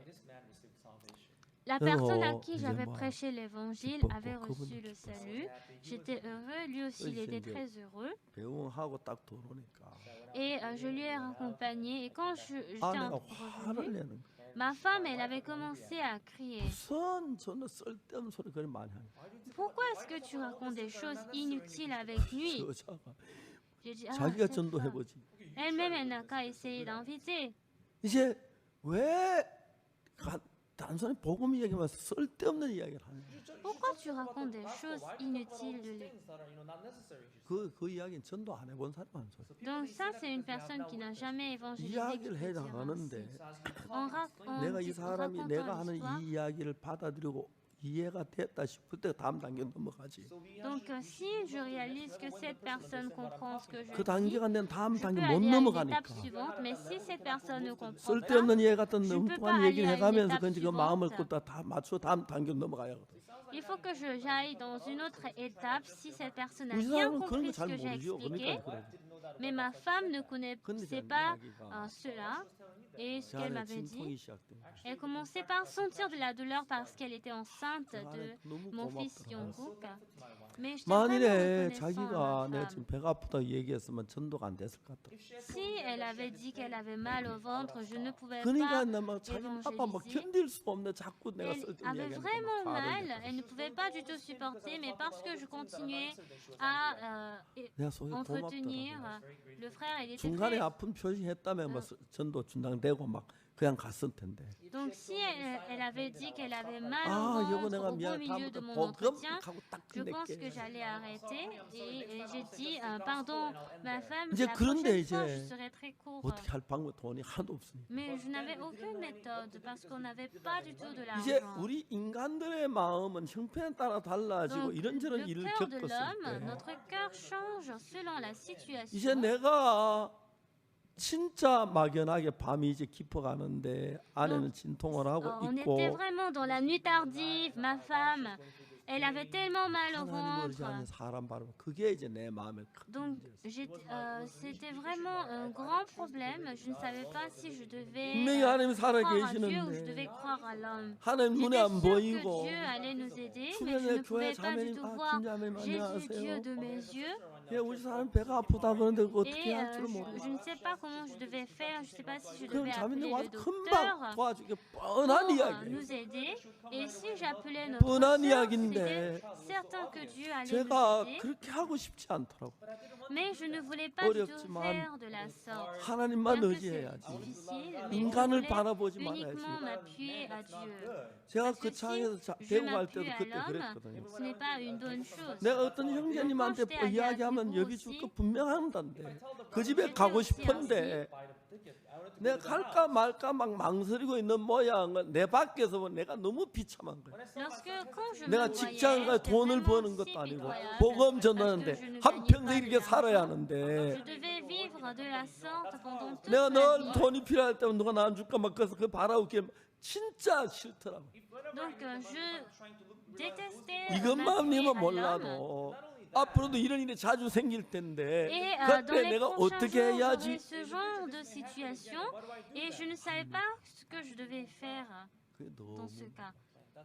This man received salvation. la personne à qui j'avais prêché l'évangile avait reçu le salut. J'étais heureux, lui aussi il était très heureux. 배웅하고 딱 들어오니까 Et je lui ai accompagné. Et quand j'étais 아내가 en 화를 revenu, 내는 거야. ma femme, elle avait commencé à crier. 무슨 저는 쓸데없는 소리 그리 많이 하냐. Pourquoi est-ce que tu racontes des choses inutiles avec lui? 여자가 J'ai dit, 자기가 cette femme. 전도해보지. Elle-même, elle n'a qu'à essayer d'inviter. 이제 왜 단순히 복음 이야기만 쓸데없는 이야기를 하냐. Pourquoi tu racontes des choses inutiles de lui? Things that are, not necessary. 그 이야기는 전도 안 해본 사람 하는 소리. Donc ça, c'est une personne qui n'a jamais évangélisé. qui 이야기를 peut 해야 dire 하는데 ainsi. 내가 이 사람이 racontant 내가 하는 l'histoire, 이 이야기를 받아들이고 이해가 됐다 싶을 때 다음 단계 넘어가지. donc si je réalise que cette personne comprend ce que je 그 dis, 단계가 된 다음 je peux 단계 못 aller à l'étape 넘어가니까 suivante. Mais si cette personne ne comprend pas, 쓸데없는 이해 같은 Je peux 엉뚱한 pas 얘기를 aller à 해가면서 l'étape 그건 지금 suivante. 마음을 끄다 다 맞춰 다음 단계 넘어가야 하거든. il faut que j'aille dans une autre étape si cette personne a 우리 bien 사람은 그런 compris 거 ce 잘 que j'ai 모르죠. expliqué. 그러니까 그래. Mais ma femme ne connaissait pas 이야기가 cela. Et ce 제 qu'elle 안에 m'avait 진통이 dit, 시작된 거야. elle commençait par sentir de la douleur parce qu'elle était enceinte de 너무 mon fils 고맙더라. Yongguk. Mais j'étais vraiment 만일에 reconnaissant à 자기가 ma 내가 femme. 지금 배가 아프다고 얘기했으면 전도가 안 됐을 것 같아. Si elle avait dit qu'elle avait mal au ventre, je ne pouvais 그러니까 pas 막 자기 아빠 막 évangéliser. 견딜 수 없네. 자꾸 내가 Elle 쓸데없는 avait 얘기하니까 vraiment 막 화를 mal, 냈거든. elle ne pouvait pas du tout supporter, mais parce que je continuais à 내가 속에 entretenir 고맙더라고. le frère, il était 중간에 très... 아픈 표시했다면 뭐 전도 준당되고 막 그냥 갔을 텐데. Donc si elle avait dit qu'elle avait mal au 아, 여보 ventre 내가 au beau 미안. milieu de 다음부터 mon 복음 entretien, 하고 딱 je pense que 끝낼게. j'allais arrêter et j'ai dit pardon ma femme, 이제 la 그런데 prochaine fois 이제 je serai très court. 어떻게 할 방법 돈이 하나도 없으니까. Mais je n'avais aucune méthode parce qu'on n'avait pas du tout de 이제 l'argent. 우리 인간들의 마음은 형편에 따라 달라지고 Donc, 이런저런 le 일을 cœur de 겪었을 l'homme, 때 notre cœur change selon la 이제 situation. 내가 진짜 막연하게 밤이 이제 깊어가는데 아내는 진통을 하고 On 있고 était vraiment dans la nuit tardive. Ma femme, elle avait tellement mal au 하나님 어리지 않는 ventre. 사람 바라보 그게 이제 내 마음의 큰 Donc, 문제였어요. c'était vraiment un grand problème. Je ne savais pas si je devais 분명히 하나님이 살아 croire à Dieu ou je devais 계시는데 croire à l'homme. 하나님 눈에 J'étais 안 sûre 보이고 que Dieu allait nous aider, mais je 주변에 ne 교회 pouvais pas du 자매님 tout 아 voir 김자매님 Jésus, Dieu 안녕하세요. de mes yeux. 예, 우리 사람 배가 아프다 그러는데 그거 어떻게 Et 할 줄 je 모르고 ne sais pas comment je devais faire, je ne sais pas si je 그럼 devais 자매님 appeler 와서 le 금방 docteur 도와주게 pour 뻔한 이야기예요. nous aider. Et si j'appelais notre 뻔한 sœur, 이야기인데 c'était certain que Dieu allait 제가 nous aider. 그렇게 하고 싶지 않더라고. Mais je ne voulais pas du tout 어렵지만 faire de la sorte. 하나님만 Bien que c'est 의지해야지. difficile, mais je 인간을 voulais 바라보지 uniquement 말아야지. m'appuyer à Dieu. 제가 Parce 그 que 창에서 si je 대구 갈 m'appuie 때도 à 그때 l'homme, 그랬거든요. ce n'est pas une bonne chose. 내가 어떤 형제님한테 quand j'étais 이야기하면 allée à 여기 Thibaut 줄 거 분명한다는데 그 집에 j'étais 가고 aussi 싶은데 내가 갈까 말까 막 망설이고 있는 모양은 내 밖에서 보면 내가 너무 비참한 거야. Quand je me 내가 voyais, 직장을 가 j'étais 돈을 vraiment 버는 si 것도 아니고 pitoyable 복음 parce que 전하는데 je ne 한 gagnais 평생 pas de 이렇게 살아야 l'argent. 하는데 Je devais vivre de la sorte pendant toute 내가 ma 늘 vie. 돈이 필요할 때면 누가 나안 줄까 막 그래서 그 바라보기 진짜 싫더라고. Donc je détestais 이것만 m'appuyer 아니면 à l'homme. 몰라도 앞으로도 이런 일이 자주 생길 텐데 Et dans 그때 les 내가 prochains 어떻게 jours, j'aurais 해야지? ce genre de situation et je ne savais pas ce que je devais faire 그게 dans 너무 ce cas.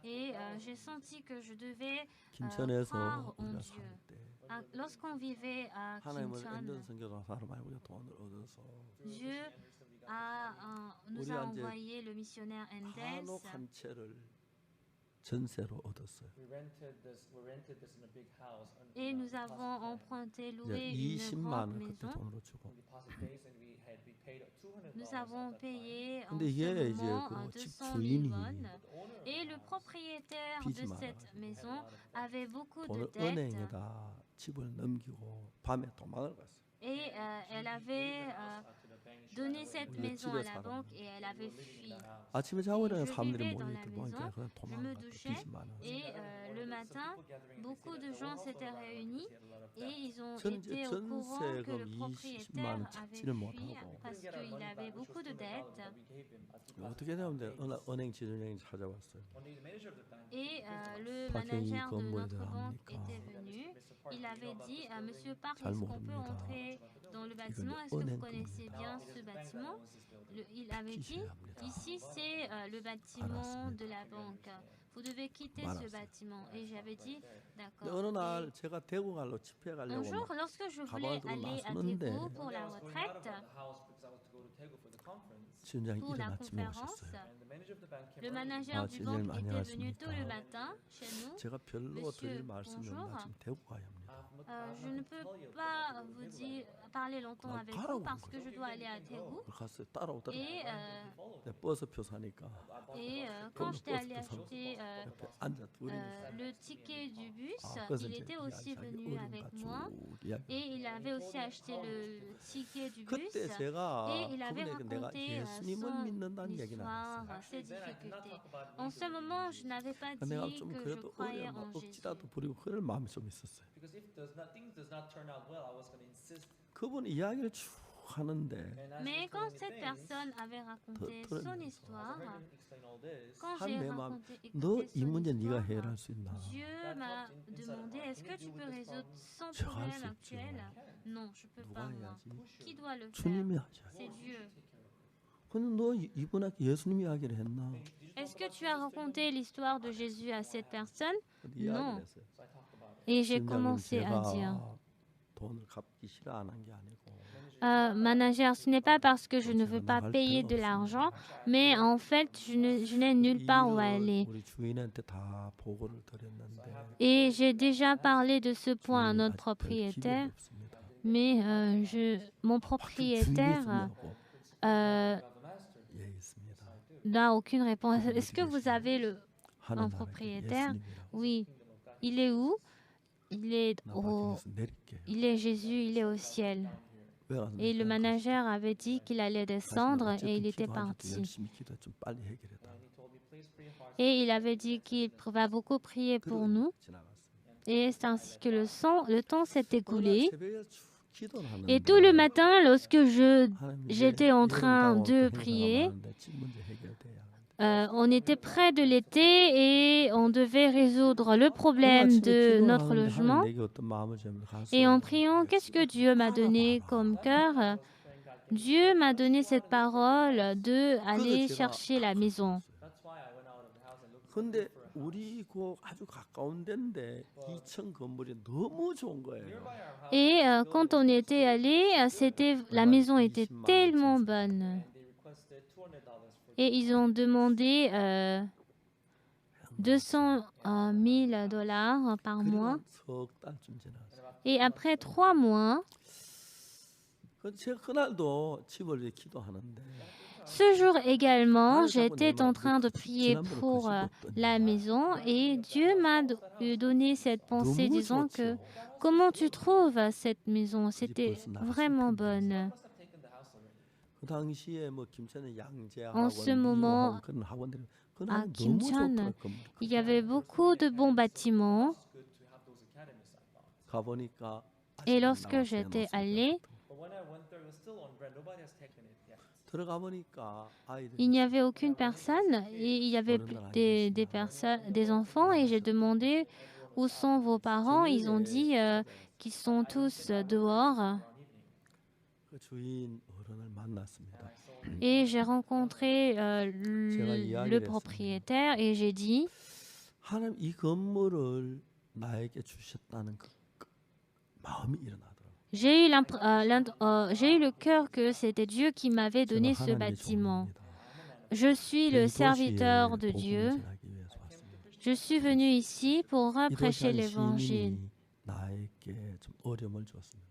Et j'ai senti que je devais 김천에서 croire en 우리가 Dieu. 살 때 Lorsqu'on vivait à 하나님을 Kimcheon, 완전 선교사 사람 말고 우리가 돈을 얻어서 Dieu nous 우리 a 이제 envoyé le missionnaire Endels 한옥 한 채를 전세로 얻었어요. We rented this in a big house. et nous avons emprunté, 이제 loué une 20만 grande 원 그때 maison. 돈으로 주고. Deposit base and we paid $200. Nous avons payé en 근데 이게 ce 이제 moment 그 집 200 000 주인이 won. Et le propriétaire de 빚이 cette 많아가지고 maison avait beaucoup de 돈을 dettes. 은행에다 집을 넘기고 밤에 도망을 갔어요. Et elle avait donné cette 우리 maison 집에 à la 살았는데. banque et elle avait fui. 아침에 자고 일어나는 Je 사람들이 vivais dans la 모이니까 보니까 maison, 그냥 Je 도망을 me 갔다. douchais 빚이 많아. et le matin, beaucoup de gens s'étaient réunis et ils ont 전 été au 전세 courant que 그럼 le 20만 propriétaire 원 avait 찾지를 fui 못하고 parce qu'il avait beaucoup de dettes. 어떻게 되면 은행 지주장이 찾아왔어요. Et le 박형희 manager de 건물에 notre banque 들어갑니까? était venu. Il avait dit à Monsieur Park, 잘 est-ce qu'on peut 모릅니다. entrer dans le bâtiment? 이건 Est-ce que vous 은행 connaissez 건물이다. bien ce bâtiment? Il avait dit, 빚이셔야 합니다. ici c'est le bâtiment de la banque. Vous devez quitter ce 알았어요. bâtiment. Et j'avais dit, 근데 d'accord. 어느 Et 날 제가 대구 갈로 집회 un 가려고 jour, 막 lorsque je 가방을 voulais 들고 aller à 나서는데 Daegu pour la retraite, 지원장이 pour la 일어나 아침에 conférence, 오셨어요. le manager du 지원장님 banque était venu tôt le 안녕하십니까? matin chez nous. 제가 별로 Monsieur, 드릴 말씀이 bonjour. 없나 지금 대구 가야 합니다. Je ne peux pas vous dire, parler longtemps 아, avec 가라고 vous parce 한 que je dois aller à Daegu. 그걸 갔어요. 따라오더라고요. Et, 내 버스표 사니까 quand j'étais allée acheter 옆에 앉아 둘이 le ticket du bus, 그래서 il 이제 était aussi 자기 venu 어린 avec 가족 moi. 이야기. Et il avait aussi acheté le ticket du bus. 그때 제가 Et il avait 그분에게 내가 raconté 예수님을 son 믿는다는 얘기는 안 histoire, 했어요. ses difficultés. En ce moment, je n'avais pas 내가 dit 좀 que je 그래도 croyais 어려 en 막 Jésus. 억지라도 부리고 그럴 마음이 좀 있었어요. Because if things does not turn out well, I was going to insist. 그분 이야기를 쭉 하는데 And as Mais he quand told me cette things, personne avait raconté 더 son 들으면서 histoire, I heard him explain all this. quand 한 j'ai 내 마음 raconté 너 écouté 이 son 문제 네가 histoire, 해결할 수 있나? Dieu m'a demandé est-ce que tu peux résoudre son 제가 할 problème 수 있죠. actuel? Non, je peux 누가 pas moi. 해야지? Qui doit le faire? 주님이 하셔야지. C'est Dieu. 근데 너 이분한테 예수님 이야기를 했나? Est-ce que tu as raconté l'histoire de Jésus à cette personne? 근데 이야기를 Non. 했어요. So I talked about it. Et j'ai 팀장님 commencé à dire, 제가 돈을 갚기 싫어 안 한 게 아니고 manager, ce n'est pas parce que je ne veux pas payer de l'argent, mais en fait, je n'ai 이 nulle part où 일을 aller. 우리 주인한테 다 보고를 드렸는데 Et j'ai déjà parlé de ce point à 주인이 notre 아직 별 기별이 propriétaire, 없습니다. mais mon 주인이 propriétaire 주냐고 euh, 예 있습니다. n'a aucune réponse. Est-ce que vous avez un 하는 나라에 propriétaire? 예수님이라고 Oui. Il est où? Il est 나 au, 밖에서 내릴게요. il est Jésus, il est au ciel. 왜 가서 Et le manager avait dit qu'il allait descendre et il était 기도한지도 parti. 열심히 기도 좀 빨리 해결해다. Et il avait dit qu'il va beaucoup prier pour nous. 지나갔습니다. Et c'est ainsi que le temps s'est écoulé. 새벽에 쭉 기도를 하는데 Et tout le matin, lorsque 하나님 이제 j'étais en 여름 train 다가올 때 de 행사가 prier, 많은데 집 문제 해결돼야 하는데 on était près de l'été et on devait résoudre le problème de notre logement. 내게 어떤 마음을 주면 가서 Et en priant, qu'est-ce que Dieu m'a donné comme cœur? Dieu m'a donné cette parole de aller chercher la maison. That's why I went out of the house and looked 근데 우리 그 아주 가까운 데인데 2층 건물이 너무 좋은 거예요. nearby our house. Et quand on était allé, la maison était tellement bonne. And they requested $200 for Et ils ont demandé 200 000 dollars par mois. 그리고 석 달쯤 지났어요. Et après 3 mois, 제가 그날도 집을 이제 기도하는데 ce jour également, j'étais en train de prier pour la maison et Dieu m'a donné cette pensée 너무 disant que 좋죠. comment tu trouves cette maison? C'était vraiment bonne. must have taken the house already. 그 당시에 뭐 김천의 양재 En 학원, ce moment, 미용학원 그런 학원들이 à 그날 너무 Kimcheon, 좋더라고요. 건물이. il y avait beaucoup de bons bâtiments. It's good to have those academies, I thought. 가보니까 Et 아직 안 lorsque 나왔어요, j'étais 노스가. allée, But when I went there, it was still on rent. Nobody has taken it yet. 들어가 보니까 아이들이 il n'y avait aucune personne et il y avait des personnes, des enfants et j'ai demandé où sont vos parents. Ils ont dit qu'ils sont tous dehors 그 주인 어른을 만났습니다. et j'ai rencontré le propriétaire et j'ai dit 하나님 이 건물을 나에게 주셨다는 그 마음이 일어나더라고요. j'ai eu le cœur que c'était Dieu qui m'avait donné 제가 ce 하나님의 bâtiment. 종입니다. Je suis le 이 도시에 serviteur de 복음을 Dieu. 전하기 위해서 왔습니다. Je suis venu ici pour 이 prêcher 도시 한 l'évangile. 시민이 나에게 좀 어려움을 줬습니다.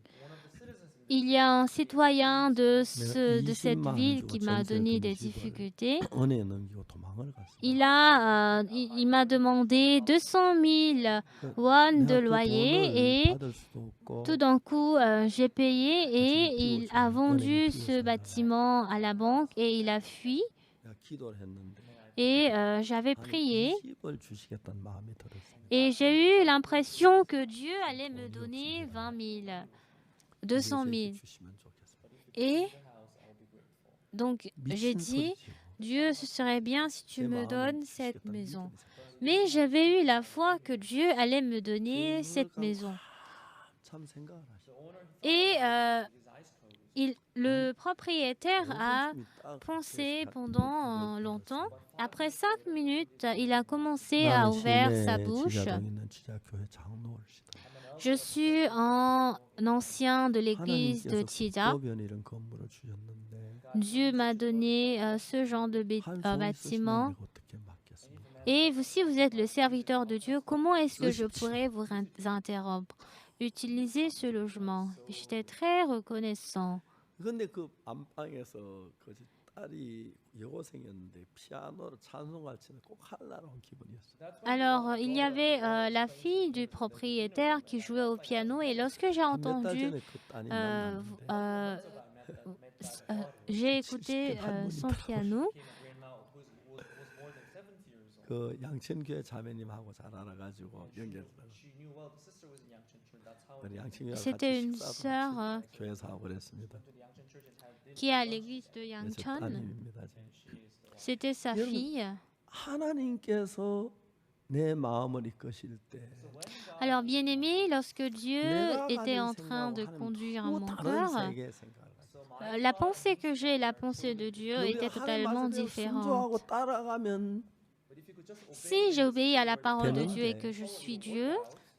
Il y a un citoyen de cette 20만 ville 원 qui 주고 m'a 전세 donné des 등집을 difficultés. 은혜에 넘기고 도망을 갔습니다. Il m'a demandé 200 000 won de 내가 그 loyer 돈을 et 받을 수도 없고 tout d'un coup, j'ai payé et il a vendu ce bâtiment à la banque et il a fui. 내가 기도를 했는데 Et j'avais 한 prié 20을 주시겠다는 마음이 들었습니다. et j'ai eu l'impression que Dieu allait me donner 20 000, 200 000. 주시면 좋겠습니다. Et donc, j'ai 미친 dit, 소리지요. Dieu, ce serait bien si tu 내 me 마음을 donnes cette 주시겠다는 maison. 믿음이 있었어요. Mais j'avais eu la foi que Dieu allait me donner cette 그걸 maison. 참 생각을 하시고 Et le propriétaire a pensé pendant longtemps. Après 5 minutes, il a commencé à ouvrir sa bouche. Je suis un ancien de l'église de Chija. Dieu m'a donné ce genre de bâtiment. Et vous, si vous êtes le serviteur de Dieu, comment est-ce que je pourrais vous interrompre? Utilisez ce logement. J'étais très reconnaissant. 근데 그 안방에서 그 딸이 여고생이었는데 피아노로 찬송할 때는 꼭 하려고 온 기분이었어요. Alors, il y avait la fille du propriétaire qui jouait au piano et lorsque j'ai 몇 달 entendu, 전에 그 따님 만났는데 j'ai écouté son piano. 그 양천교회 자매님하고 잘 알아가지고 연결했어요. She knew well the sister was in Yangchun Church. That's how 우리 양천교회 C'était une 같이 sœur 식사도 교회에서 하고 그랬습니다. the Yangchun Church and had dinner. qui est à l'église de 제 Yangchon. 따님입니다. C'était sa fille. 하나님께서 내 마음을 이끄실 때 Alors, bien aimé, lorsque Dieu 내가 était en 가진 train de 생각하고는 conduire 또 mon 다른 cœur, 세계의 생각을 la pensée que j'ai et la pensée de Dieu étaient totalement différentes. 순종하고 따라가면 But if you could just obey Si j'ai obéi à la parole de Dieu et que je suis Dieu,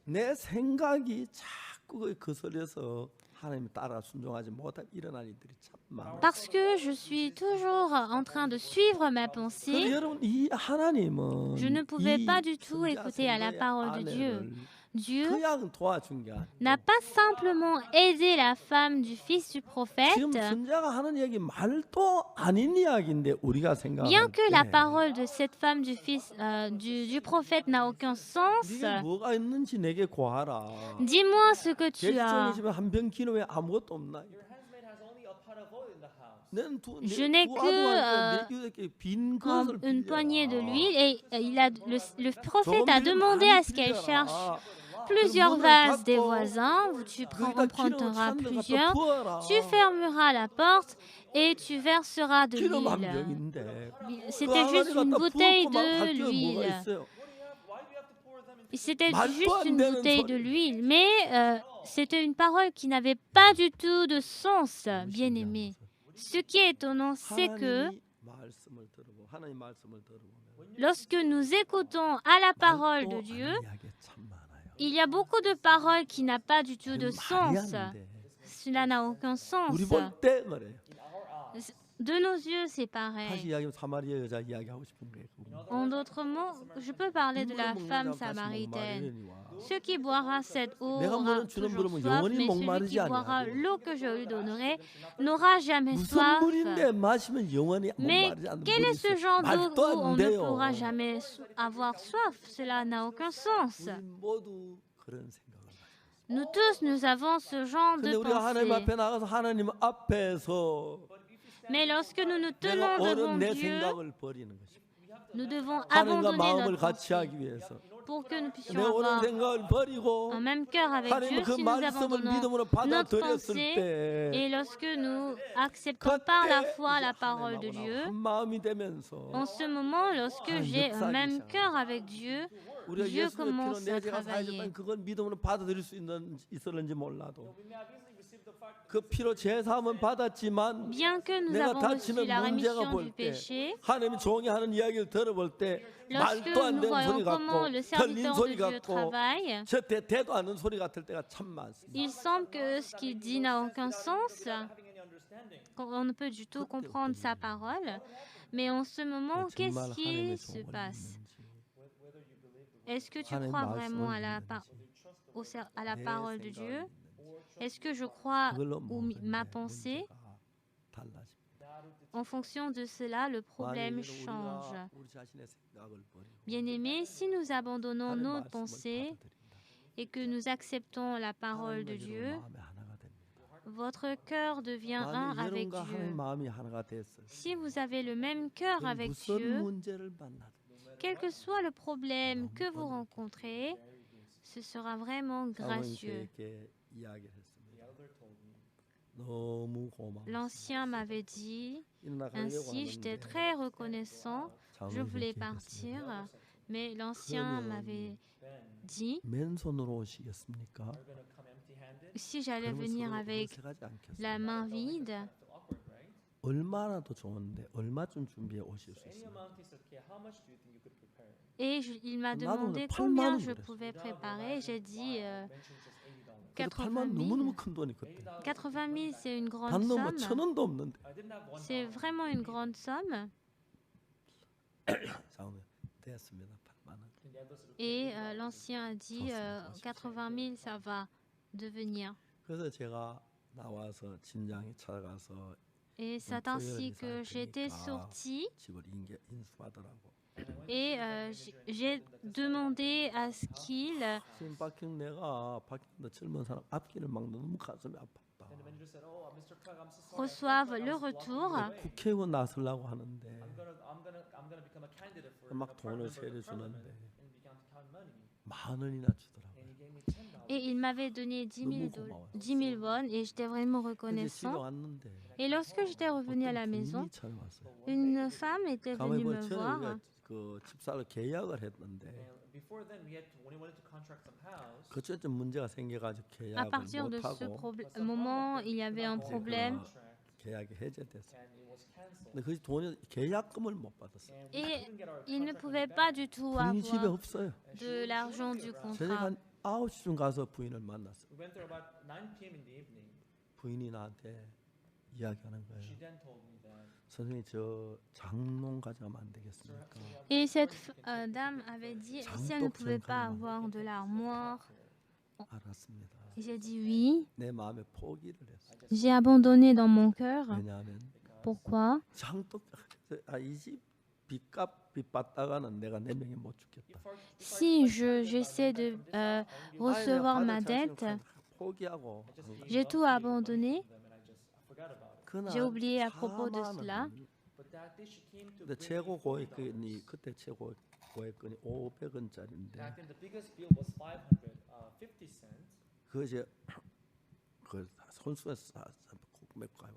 내 생각이 자꾸 거슬려서 하나님 따라 순종하지 못할 일어날 일들이 참 많아요. Parce que je suis toujours en train de suivre ma 그런데 pensée, 여러분 이 하나님은 je ne pouvais pas 이 du tout 선지자 écouter à la 생도의 parole de Dieu. 아내를 Dieu 그냥 도와준 게 n'a 아니고 pas simplement aidé la femme du fils du 지금 prophète, 선지자가 하는 이야기 말도 아닌 이야기인데 우리가 생각할 bien que la 때 parole de cette femme du fils du prophète n'a aucun sens. 네게 뭐가 있는지 내게 구하라. Dis-moi ce que tu 객종의 as. 집에 한 병 기름에 아무것도 없나? Your handmaid has only a pot of oil in the house. Je n'ai 빈 une 그릇을 poignée de 빌려라. l'huile et le prophète a 조금 demandé à ce 많이 qu'elle 빌려라. cherche plusieurs 문을 vases des 닫고 voisins, tu 거기다 기름을 emprunteras 찬 데 갖다 plusieurs, 부어라. tu fermeras la porte et tu verseras de 기름 한 l'huile. 병인데 C'était 그 juste 항아리 une 갖다 bouteille 부었고 막 de 할 게 뭐가 l'huile. 있어요? Why do you have to pour them into C'était 말도 juste 안 une 되는 bouteille de 소리. l'huile, mais c'était une parole qui n'avait pas du tout de sens, bien aimé. Ce qui est étonnant, c'est que 하나님이 말씀을 들어보고 하나님 말씀을 들어보면 lorsque nous écoutons à la parole de 말도 Dieu, 아닌 이야기가 참 많아요. il y a beaucoup de paroles qui n'ont pas du tout de 말이 sens. 안 돼. Cela n'a aucun sens. 우리 볼 때 그래요. De nos yeux, c'est 다시 pareil. 이야기하면 사마리아 여자 이야기하고 싶은 거예요. En d'autres mots, je peux parler de la femme samaritaine. Ceux qui boira cette eau 내가 aura 뭐는 주는 toujours 물으면 soif, 영원히 mais celui 목마르지 qui boira 아니하고. l'eau que je lui donnerai n'aura jamais 무슨 soif. 물인데 마시면 영원히 Mais 목마르지 않는 quel 물이 est ce 있어요. genre d'eau 말도 où on 안 ne 돼요. pourra jamais avoir soif? Cela n'a aucun sens. 우리 모두 그런 생각을 가지고 있어요. Nous tous, nous avons ce genre 근데 de 우리가 하나님 pensée. 앞에 나가서 하나님 앞에서 Mais lorsque nous nous 내가 tenons devant 옳은 내 Dieu, 생각을 버리는 것입니다. nous devons 하나님과 abandonner 마음을 notre 같이 pensée 하기 위해서 pour que nous puissions 내 옳은 avoir 생각을 버리고 un même cœur avec 하나님 Dieu. 그 Si nous 말씀을 abandonnons 믿음으로 notre 받아들였을 pensée 때 et lorsque nous acceptons par la foi la parole de Dieu, 한 마음이 되면서 en ce moment, lorsque Ah, j'ai un 역사하기 même 시작합니다. cœur avec Dieu, 우리가 Dieu 예수의 피로 commence 내 à 죄가 travailler. 사해졌다는 그걸 믿음으로 받아들일 수 있었는지 몰라도 We may have easily received the fact 그 피로 제사함은 받았지만 Bien que nous 내가 avons reçu 다치는 la 문제가 rémission du 볼 때 péché, 하나님이 종이 하는 이야기를 들어볼 때 lorsque 말도 안 nous 되는 voyons 소리 comment 같고 le 틀린 serviteur 소리 de Dieu 같고 travaille, 저 대도 않는 소리 같을 때가 참 많습니다. il semble que ce qu'il dit n'a aucun sens, having any understanding. qu'on ne peut du tout comprendre sa parole. Mais en ce moment, qu'est-ce 정말 qui 하나님의 se 종을 passe? 믿는지 Est-ce que tu 하나님 crois vraiment 말씀을 à la, 믿는지 à la 내 parole de Dieu? 생각을 믿는지 Est-ce que je crois 그걸로 ou 모든 ma 내 pensée? 문제가 달라집니다. En fonction de cela, le problème 만약에 change. 우리가 우리 자신의 생각을 버리고 Bien-aimés, si nous abandonnons 하나님 nos 말씀을 pensées 받아들인다. et que nous acceptons la parole de 하나님과 Dieu, 여러분 마음이 하나가 됩니다. votre cœur devient un 만약 avec 여러분과 하나님 Dieu. 마음이 하나가 됐어요. Si vous avez le même cœur avec 무슨 Dieu, 문제를 만나든 quel que soit le problème que vous rencontrez, ce sera vraiment gracieux. 사모님께 이야기를 했습니다. 너무 고마워. L'ancien m'avait dit, ainsi j'étais très reconnaissant, je voulais partir, mais l'ancien m'avait dit, 맨손으로 오시겠습니까? You're going to come empty-handed. si j'allais 그러면 venir 서로 avec 어색하지 않겠어요? la main vide, Awkward, right? 얼마나 더 좋은데 얼마쯤 준비해 오실 수 Any 있습니까? amount is okay. How much do you think you could prepare? et il m'a 나도 demandé 오늘 8만 combien 원 je 그랬어. pouvais préparer. J'ai dit Mentioned just $80. 80 8만 000. 너무너무 큰 돈이 그때. 80 000, c'est une grande 단 넘어 somme. 1,000원도 없는데. I didn't have one C'est dollar. vraiment une grande somme. 사모님 됐습니다. 8만 원. And the others would Et l'ancien a dit 80 000, ça va devenir. 그래서 제가 나와서 진장에 찾아가서 Et c'est ainsi que j'étais sortie 집을 인수하더라고. et j'ai demandé à ce qu'il 지금 박형 내가 박형도 젊은 사람 앞길을 막 너무 가슴이 아팠다. And the manager said, "Oh, Mr. Clark, I'm so sorry. reçoive le retour. 국회의원 나서려고 하는데 I'm gonna become a candidate for 막 a 돈을 parliament for the 세를 parliament." 주는데 And began to count money. 10,000원이나 주더라고. And he gave me $10. Et il m'avait donné 10 000, 10 000 won et j'étais vraiment 근데 집에 reconnaissant. 왔는데 Et lorsque j'étais revenue à la maison, 부인이 찾아왔어요. une femme était venue me 전에 voir. 우리가 그 집사를 계약을 했는데 And before then, when we wanted to contract some house, 그쯤 문제가 생겨가지고 À 계약을 partir de ce 못하고 moment, il y avait un problème 계약이 해제됐어. and it was canceled. 근데 그 돈이 계약금을 못 받았어. And we et couldn't get our il ne contract pouvait money pas back. du tout 부인이 집에 avoir 없어요. de l'argent du contrat. 저녁 9시쯤 가서 부인을 만났어요. We went there about 9 p.m. in the evening. 부인이 나한테 이야기하는 거예요. She then told me that, 선생님 저 장롱 가져가면 안 sir, 되겠습니까? so we have Et cette furniture. dame avait dit Jean si elle ne Docteur pouvait pas Kalman. avoir de l'armoire. 알았습니다. Et j'ai dit oui. 내 마음에 포기를 했어요. J'ai abandonné dans mon cœur. 왜냐하면 Pourquoi? 장독 이집 빚 받다가는 내가 내 명에 못 죽겠다. Si j'essaie de recevoir ma dette, 포기하고 j'ai tout abandonné. 그날 J'ai oublié à propos de cela. But that day she came to 근데 bring 최고 me 고액건이 그때 최고 고액건이 500원짜리인데 back then the biggest bill was 550 cents. 그 이제 그 손수에서 메고 가요.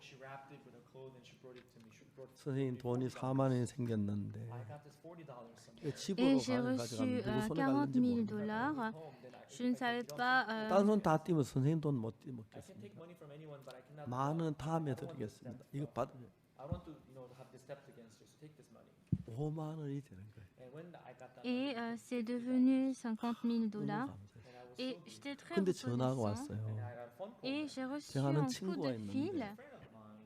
She wrapped it with a cloth and she brought it to me. She brought 선생님 돈이 4만 원이 생겼는데 I got this $40 something. 이 집으로 Et j'ai 가는 reçu 가져가면 누구 손에 40 갈는지 000 모르겠어요. dollars. Home, then I, Je ne savais pas. 딴 손 다 띄면 선생님 돈 못 I can take 먹겠습니다. money from anyone, but I cannot. 만 원 다음에 드리겠습니다. 이거 받 I want to, have this debt against you. So take this money. 5만 원이 되는 거예요. And when I got that Et money, c'est devenu 50 000 너무 dollars. 감사해요. and I was Et so good. j'étais très 근데 전화가 reconnaissant. And 왔어요. I got a phone call. Et j'ai reçu 제가 아는 un coup 친구가 de 있는데 fil. A friend of mine.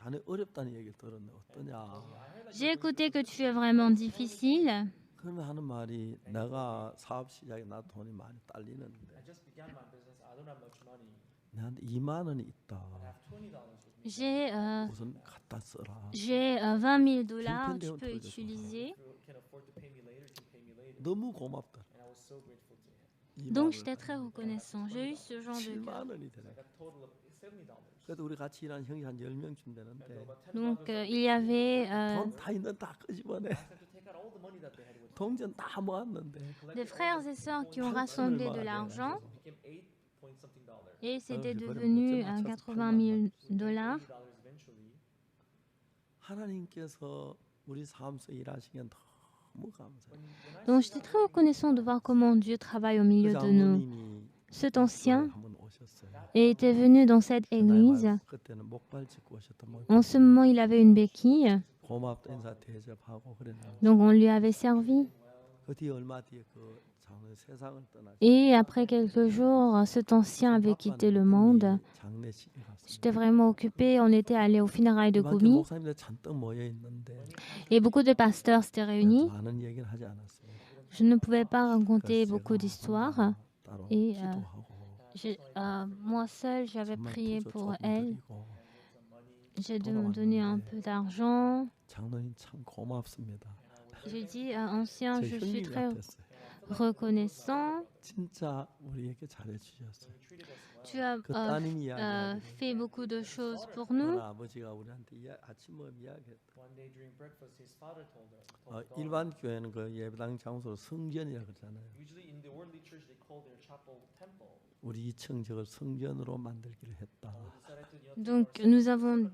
자네 어렵다는 얘기 들었네. 어떠냐? I heard that J'ai écouté que tu es vraiment difficile. 그러면 하는 말이 내가 사업 시작에 나 돈이 많이 딸리는데 I just began my business. I don't have much money. 내한테 2만 원이 있다. I have $20 with me. 우선 갖다 써라. J'ai 20 000 dollars, Philippines tu peux Day utiliser. If you can afford to pay me later, you can pay me later. 너무 고맙다. And I was so grateful to him. 2만 Donc 원. j'étais très reconnaissant. J'ai eu ce genre de cœur. 7만 원이 So 되네. I got a total of $70. 그래도 우리 같이 일하는 형이 한 10명쯤 And 되는데 there were about 10 Donc brothers. il y avait 돈 다 있는 다 끄집어내. I had to take out all the money that they had with them. 동전 다 모았는데 des frères et sœurs qui ont rassemblé de l'argent It became 8 point something dollars. et c'était je connais devenu beaucoup de 80 000 dollars. $80 eventually. 하나님께서 우리 삶 속에 일하시면 너무 감사해요. When I Donc j'étais très reconnaissant de voir comment Dieu travaille au milieu 그 de nous. 장로님이 Cet ancien 한번 오셨어요. était venu dans cette église. 그때는 목발 짚고 오셨던 분. En ce moment, il avait une béquille, 고맙다 인사 대접하고 그랬는데 donc on lui avait servi. 그 뒤에 얼마 뒤에 그 장로 세상을 떠나서 Et après quelques jours, cet ancien avait quitté le monde. 장례식에 갔어요. J'étais vraiment occupée. On était allé aux funérailles de 이만큼 Gumi 목사님들 잔뜩 모여 있는데 et beaucoup de pasteurs s'étaient réunis. 많은 얘기는 하지 않았어요. Je ne pouvais pas raconter 그래서 beaucoup 제가 d'histoires. 따로 Et, 기도하고 Moi seule, j'avais 정말 prié 부조 pour 조금 elle. 드리고 J'ai donné un peu d'argent. 장로님 참 고맙습니다. J'ai dit, ancien, 제 je suis 형님 très 같았어요. reconnaissant. 진짜 우리에게 잘해 주셨어요. Tu as 그 따님이 이야기하기를 fait beaucoup de choses pour 오늘 nous. 아버지가 우리한테 아침 먹 이야기했다. one day during breakfast, his father told her. 일반 교회는 그 예배당 장소를 성전이라고 그러잖아요. Usually in the worldly church, they call their chapel temple. 우리 2층 저걸 성전으로 만들기로 했다. Decided to, Donc nous avons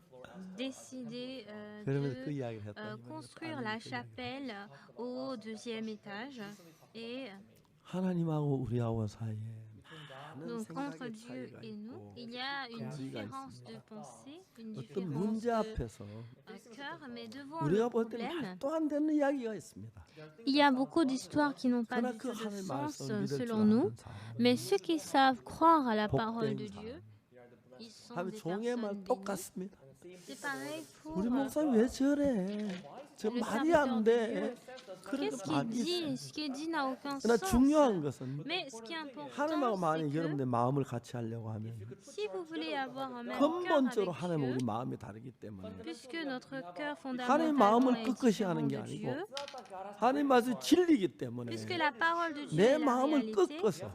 décidé 그러면서 그 de 이야기를 했다. construire la chapelle au deuxième étage. Et 하나님하고 우리하고 사이에 많은 donc entre 생각의 Dieu 차이가 et nous, 있고 il y a une 분위기가 différence de 있습니다. pensée, une 어떤 différence 문제 de 앞에서 cœur, mais devant 우리가 le 볼 때는 problème, 말도 안 되는 이야기가 있습니다. il y a beaucoup d'histoires qui n'ont pas 그러나 du 그 tout de 하나님 sens 말씀을 믿을 줄 selon nous, 아는 사람, mais ceux qui savent croire à la parole de 복된 Dieu, 사람. ils sont 하면 des 종의 말 personnes bénies. 똑같습니다. C'est pareil pour 우리 목사님 왜 저래? 저 le 말이 serviteur 안 de 돼. Dieu. 그런 Qu'est-ce 거 qu'il 많이 dit? 있어요. Ce qu'il dit n'a aucun 그러나 sens. 중요한 것은 Mais ce qui est 하나님하고 important, 만약 c'est que 여러분의 마음을 같이 하려고 하면 si vous voulez avoir un même cœur 근본적으로 avec 하나님 Dieu, 우리 마음이 다르기 때문에 puisque notre cœur 하나님 fondamentalement 마음을 est 끝끝이 différent 하는 게 de 아니고 Dieu, 하나님 말씀이 진리이기 때문에 puisque la parole de Dieu 내 est la 마음을 réalité, 꺾어서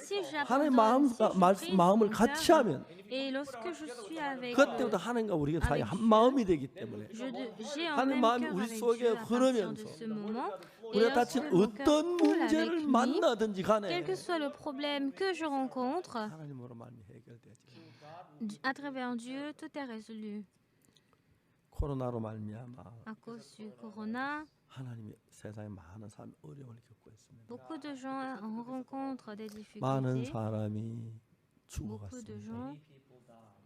si 하나님 j'abandonne, si je brise 마음을 mon 같이 cœur, 하면 et lorsque je suis avec 그때부터 하나님과 우리가 사이 avec 한 Dieu, 마음이 되기 때문에 j'ai un 하나님 même 마음이 cœur 우리 avec 속에 Dieu à partir de 흐르면서 ce moment. Et 우리가 lorsque 다친 mon cœur 어떤 coule avec 문제를 lui, 만나든지 간에 quel que soit le problème que je rencontre, 하나님으로 많이 해결되지. à travers Dieu, tout est résolu. 코로나로 말미암아 À cause du corona, 하나님이 세상에 많은 사람이 어려움을 겪고 있습니다. beaucoup de gens rencontrent des 많은 difficultés. 사람이 Beaucoup de 죽어갔습니다. gens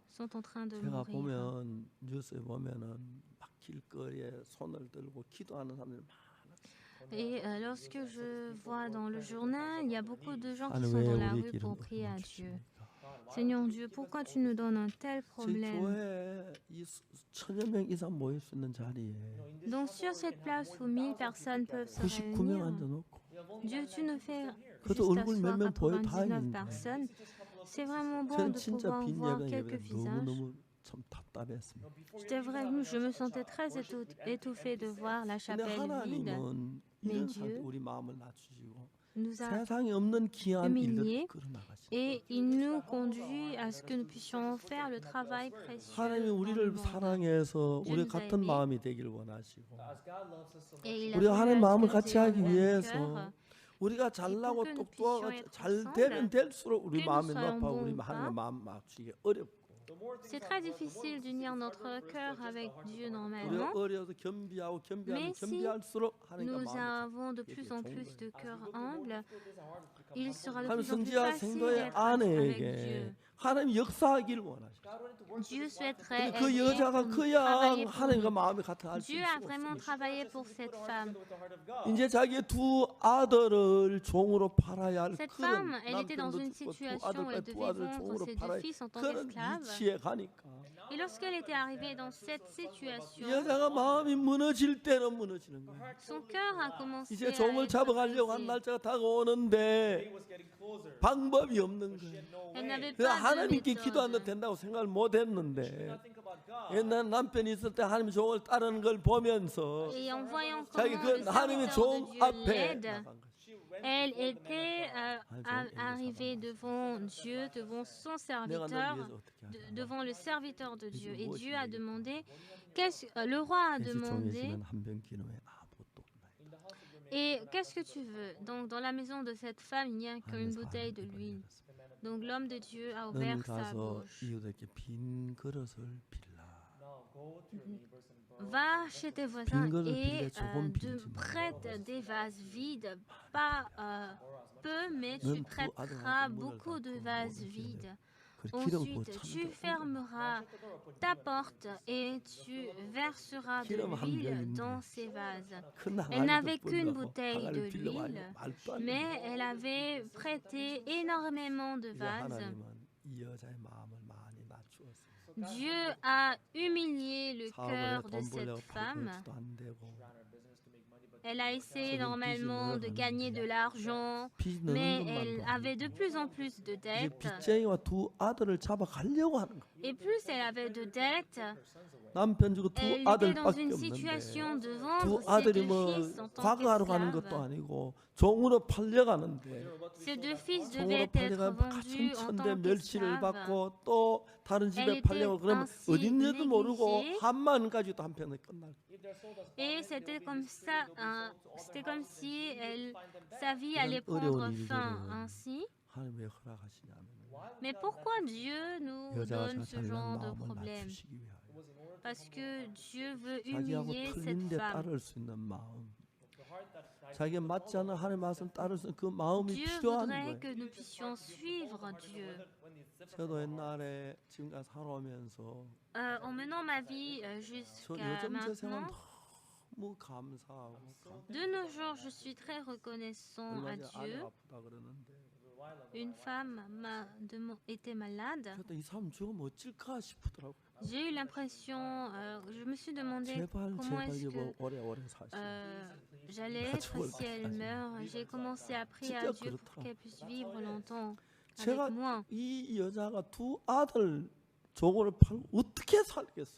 sont en train de 제가 mourir. 보면 뉴스에 보면은 막 길거리에 손을 들고 기도하는 사람들이 많아요. Et lorsque je vois dans le journal, il y a beaucoup de gens qui 하나님 sont 왜 dans la 우리 rue 길은 pour prier à 어둠을 Dieu. 주십니까? Seigneur Dieu, pourquoi tu nous donnes un tel 저희 problème? 교회에 이 1,000여 명 이상 모일 수 있는 자리에 Donc sur cette place où 1000 personnes peuvent se 99명 réunir, 앉아놓고 Dieu, tu nous fais 그래도 juste 얼굴 asseoir 몇 명 보여 99 다행인데 personnes. C'est vraiment bon 저는 de 진짜 pouvoir 빈 voir 예배 quelques visages. 너무너무 참 답답했습니다. C'était vrai, je me sentais très étouffée de voir la 근데 chapelle vide. 하나님은 Mais 이런 Dieu 상태 우리 마음을 낮추시고 nous a 세상에 없는 귀한 humiliés 일들을 끌어나가시고 et il nous conduit à ce que nous puissions faire le travail précieux 하나님이 dans le 우리를 monde. 사랑해서 Dieu 우리 nous a 같은 aimés. 마음이 되길 원하시고 As God loves us so much, Et il a 우리가 voulu 하나님 à 마음을 ce que 같이 nous 하기 ayons le même 위해서 cœur. 우리가 잘나고 que nous 똑똑하고 puissions être 잘 ensemble, 되면 될수록 우리 que nous 마음이 soyons 높아 bons 우리 ou 하나님과 pas. 마음 맞추기 어렵고 the more things C'est are très worth, the more difficile d'unir notre cœur avec Dieu normalement. 우리가 어려서 겸비하고 겸비하면 Mais si 겸비할수록 하나님과 nous 마음이 avons de plus en plus de cœur humble, il sera de 하나님 plus en plus 성지와 facile 생도의 d'être avec 아내에게 Dieu. 하나님 역사하기를 원하시고 God wanted to work Dieu souhaiterait 그 aider 여자가 pour nous, 그야 travailler pour 하나님과 nous. 마음이 같아 할수 Dieu a 있었습니다. vraiment travaillé pour cette femme. with the heart of God. 이제 자기의 두 아들을 종으로 팔아야 할 Cette 그런 femme, elle était dans 남편도 une 죽고 두 situation où elle 아들까지 두 devait 아들 vendre 종으로 ses deux 팔아야 fils en tant 그런 qu'esclaves. 이치에 가니까 Et lorsqu'elle était arrivée dans cette situation, 여자가 마음이 무너질 때는 무너지는 거예요. son cœur a commencé 이제 à 종을 être 잡아가려고 한 brisé. 날짜가 다가오는데 It was getting closer. 방법이 없는 She 거예요. had no Elle way. n'avait 그래서 pas de 하나님께 기도한다 méthode. 된다고 생각을 못 했는데 Not think about God. 옛날 남편이 있을 때 하나님 종을 따르는 걸 보면서 Et en voyant 자기 comment 그 le 하나님의 serviteur 종 de Dieu 앞에 l'aide, 나간 거죠. She went elle before the man était of God. arrivée devant Dieu, devant son 내가 널 serviteur, 위해서 어떻게 하냐. devant le serviteur de Dieu. Et moi, Dieu je a vais- demandé, le roi a 돼지 demandé, 종에서는 한병 기노에 아무것도 없나이다. In the house of your maid, et qu'est-ce que tu veux? Donc dans la maison de cette femme, il n'y a qu'une 하나님께서 bouteille de 하나님께 l'huile. 걸려갔습니다. the man of Donc l'homme de Dieu a 너는 ouvert sa 가서 bouche. 이웃에게 빈 그릇을 빌라. Now go to your neighbors and borrow. Va chez tes voisins 빈 그릇을 et 빌려 조금 de 빌지 말고. prête des vases vides, pas peu, mais tu 넌 두 prêteras 아들한테 문을 beaucoup de 닫고 vases 문을 vides. 그 기름 부어 Ensuite, tu 찬다. fermeras ta porte et tu verseras de 기름 한 l'huile 병인데 dans ces vases. 큰 Elle n'avait 항아리도 qu'une 뿌리려고 bouteille de 항아리를 빌려고 l'huile, 하려고 말도 안 돼. mais elle avait prêté énormément de 이제 vases. 하나님은 이 여자의 마음을 많이 낮추었어요. Dieu a humilié le 사업을 cœur 돈 de cette 벌려고 femme. 팔팔지도 안 되고 Ran her business to make money, but Elle a essayé 저는 normalement 빚을 de 늘어가는데 gagner de l'argent, 빚 넣는 mais elle 것만도 avait de plus en plus de 이제 dettes. 빚쟁이와 두 아들을 잡아가려고 하는 거예요. Et plus elle avait de dettes, 남편 주고 두 elle était dans 아들밖에 une 없는데 situation de 두 vendre ses 아들이 deux 뭐 fils en tant 과거하러 가는 것도 qu'esclaves. 아니고 종으로 팔려가는데 Ces deux fils 종으로 devaient être 팔려가면 vendus en 가천천대 tant 멸치를 qu'esclaves. 받고 또 다른 집에 Elle 팔려고 était 그러면 ainsi 어딘지도 모르고 négligée. 한만까지도 한편에 끝날 거예요. if they're sold as Et c'était comme ça, c'était comme si sa vie allait 이런 prendre 어려운 fin 일들을 ainsi. 하나님 왜 허락하시냐면 Mais pourquoi Dieu nous 여자가 donne ce 잘난 genre de 마음을 problème? 낮추시기 위하여 Parce que Dieu veut 자기하고 humilier cette 틀린데 femme. 따를 수 있는 마음 the heart that 자기가 맞지 않는 하나님의 말씀 따를 수 있는 그 마음이 Dieu 필요한 voudrait 거예요. que nous puissions suivre Dieu. when it's different 저도 옛날에 지금까지 살아오면서 En menant ma vie 저 jusqu'à 요즘 제 생활 maintenant, 너무 감사하고 de nos jours, je suis très reconnaissant 얼마 à 전에 아내 Dieu. 아프다 그러는데 Une femme était malade. 그때 이 사람 죽으면 어쩔까 싶더라고. J'ai eu l'impression, je me suis demandé 제발 comment 제발 est-ce 이거 que 오래오래 사시. j'allais être si elle meurt. J'ai commencé à prier à Dieu pour qu'elle puisse vivre longtemps 제가 avec moi. 이 여자가 두 아들 종을 팔고 어떻게 살겠어?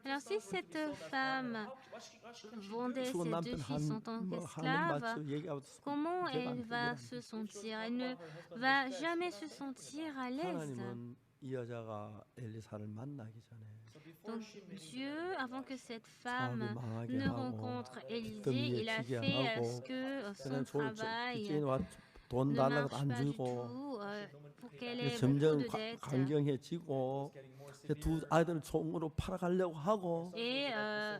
Alors si cette femme vendait ses 죽은 deux 남편 fils en tant 한번 qu'esclave, 맞죠? 얘기하고 comment 제가 elle va se sentir? Elle ne va jamais se sentir à l'aise. 하나님은 이 여자가 엘리사를 만나기 전에 Donc Dieu, avant que cette 사업이 femme 망하게 ne 하고 rencontre Élisée, 빚더미에 il a 지게 fait à 하고 ce que son 그냥 travail 빚쟁이 와 돈 ne 달라고 marche 안 pas du 주고 tout pour qu'elle ait beaucoup 점점 de dettes. 강경해지고 두 아들을 종으로 팔아가려고 하고 Et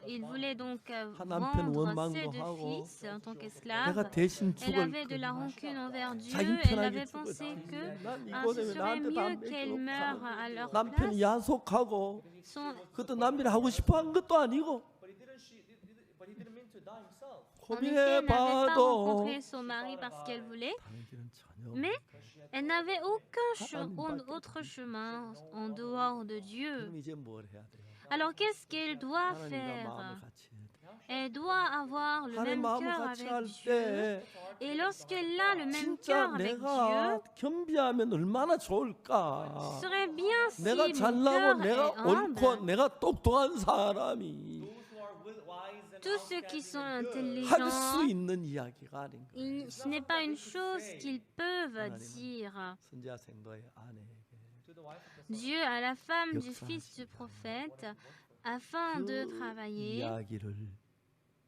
il voulait donc 남편 vendre 원망도 ses deux 하고 fils en tant 내가 qu'esclaves. 대신 Elle 죽을 avait de la rancune envers Dieu. 자기 Elle 편하게 avait 죽을 pensé que 난 ce 이거 때문에 serait 나한테 다 mieux qu'elle meure à leur 남편이 place. 야속하고 Son, 그것도 남편이 하고 싶어 한 것도 아니고 but he didn't mean to die himself. En effet, elle n'avait pas 고민해봐도 rencontré son mari parce qu'elle voulait, 당신은 전혀 mais elle n'avait aucun 하나님밖에 autre chemin en dehors de Dieu. 그럼 이제 뭘 해야 돼요? Alors qu'est-ce qu'elle doit 하나님과 faire? 마음을 같이 해야 돼요. Elle doit avoir le 하나님 même 마음을 cœur 같이 avec 할 Dieu. 때 Et lorsqu'elle a le même 진짜 cœur avec 내가 Dieu, 겸비하면 얼마나 ce 좋을까? serait bien si 내가 mon 잘나고 cœur 내가 est 옳고 humble. 내가 똑똑한 사람이 Those who are wise and Tous ceux qui sont 할 intelligents, 수 있는 이야기가 아닌 거예요. ce n'est pas une chose qu'ils peuvent dire. 선지자 생도의 아내에게 to the wife of the Dieu à la femme du 역사하시다. fils du prophète afin de 그 travailler 이야기를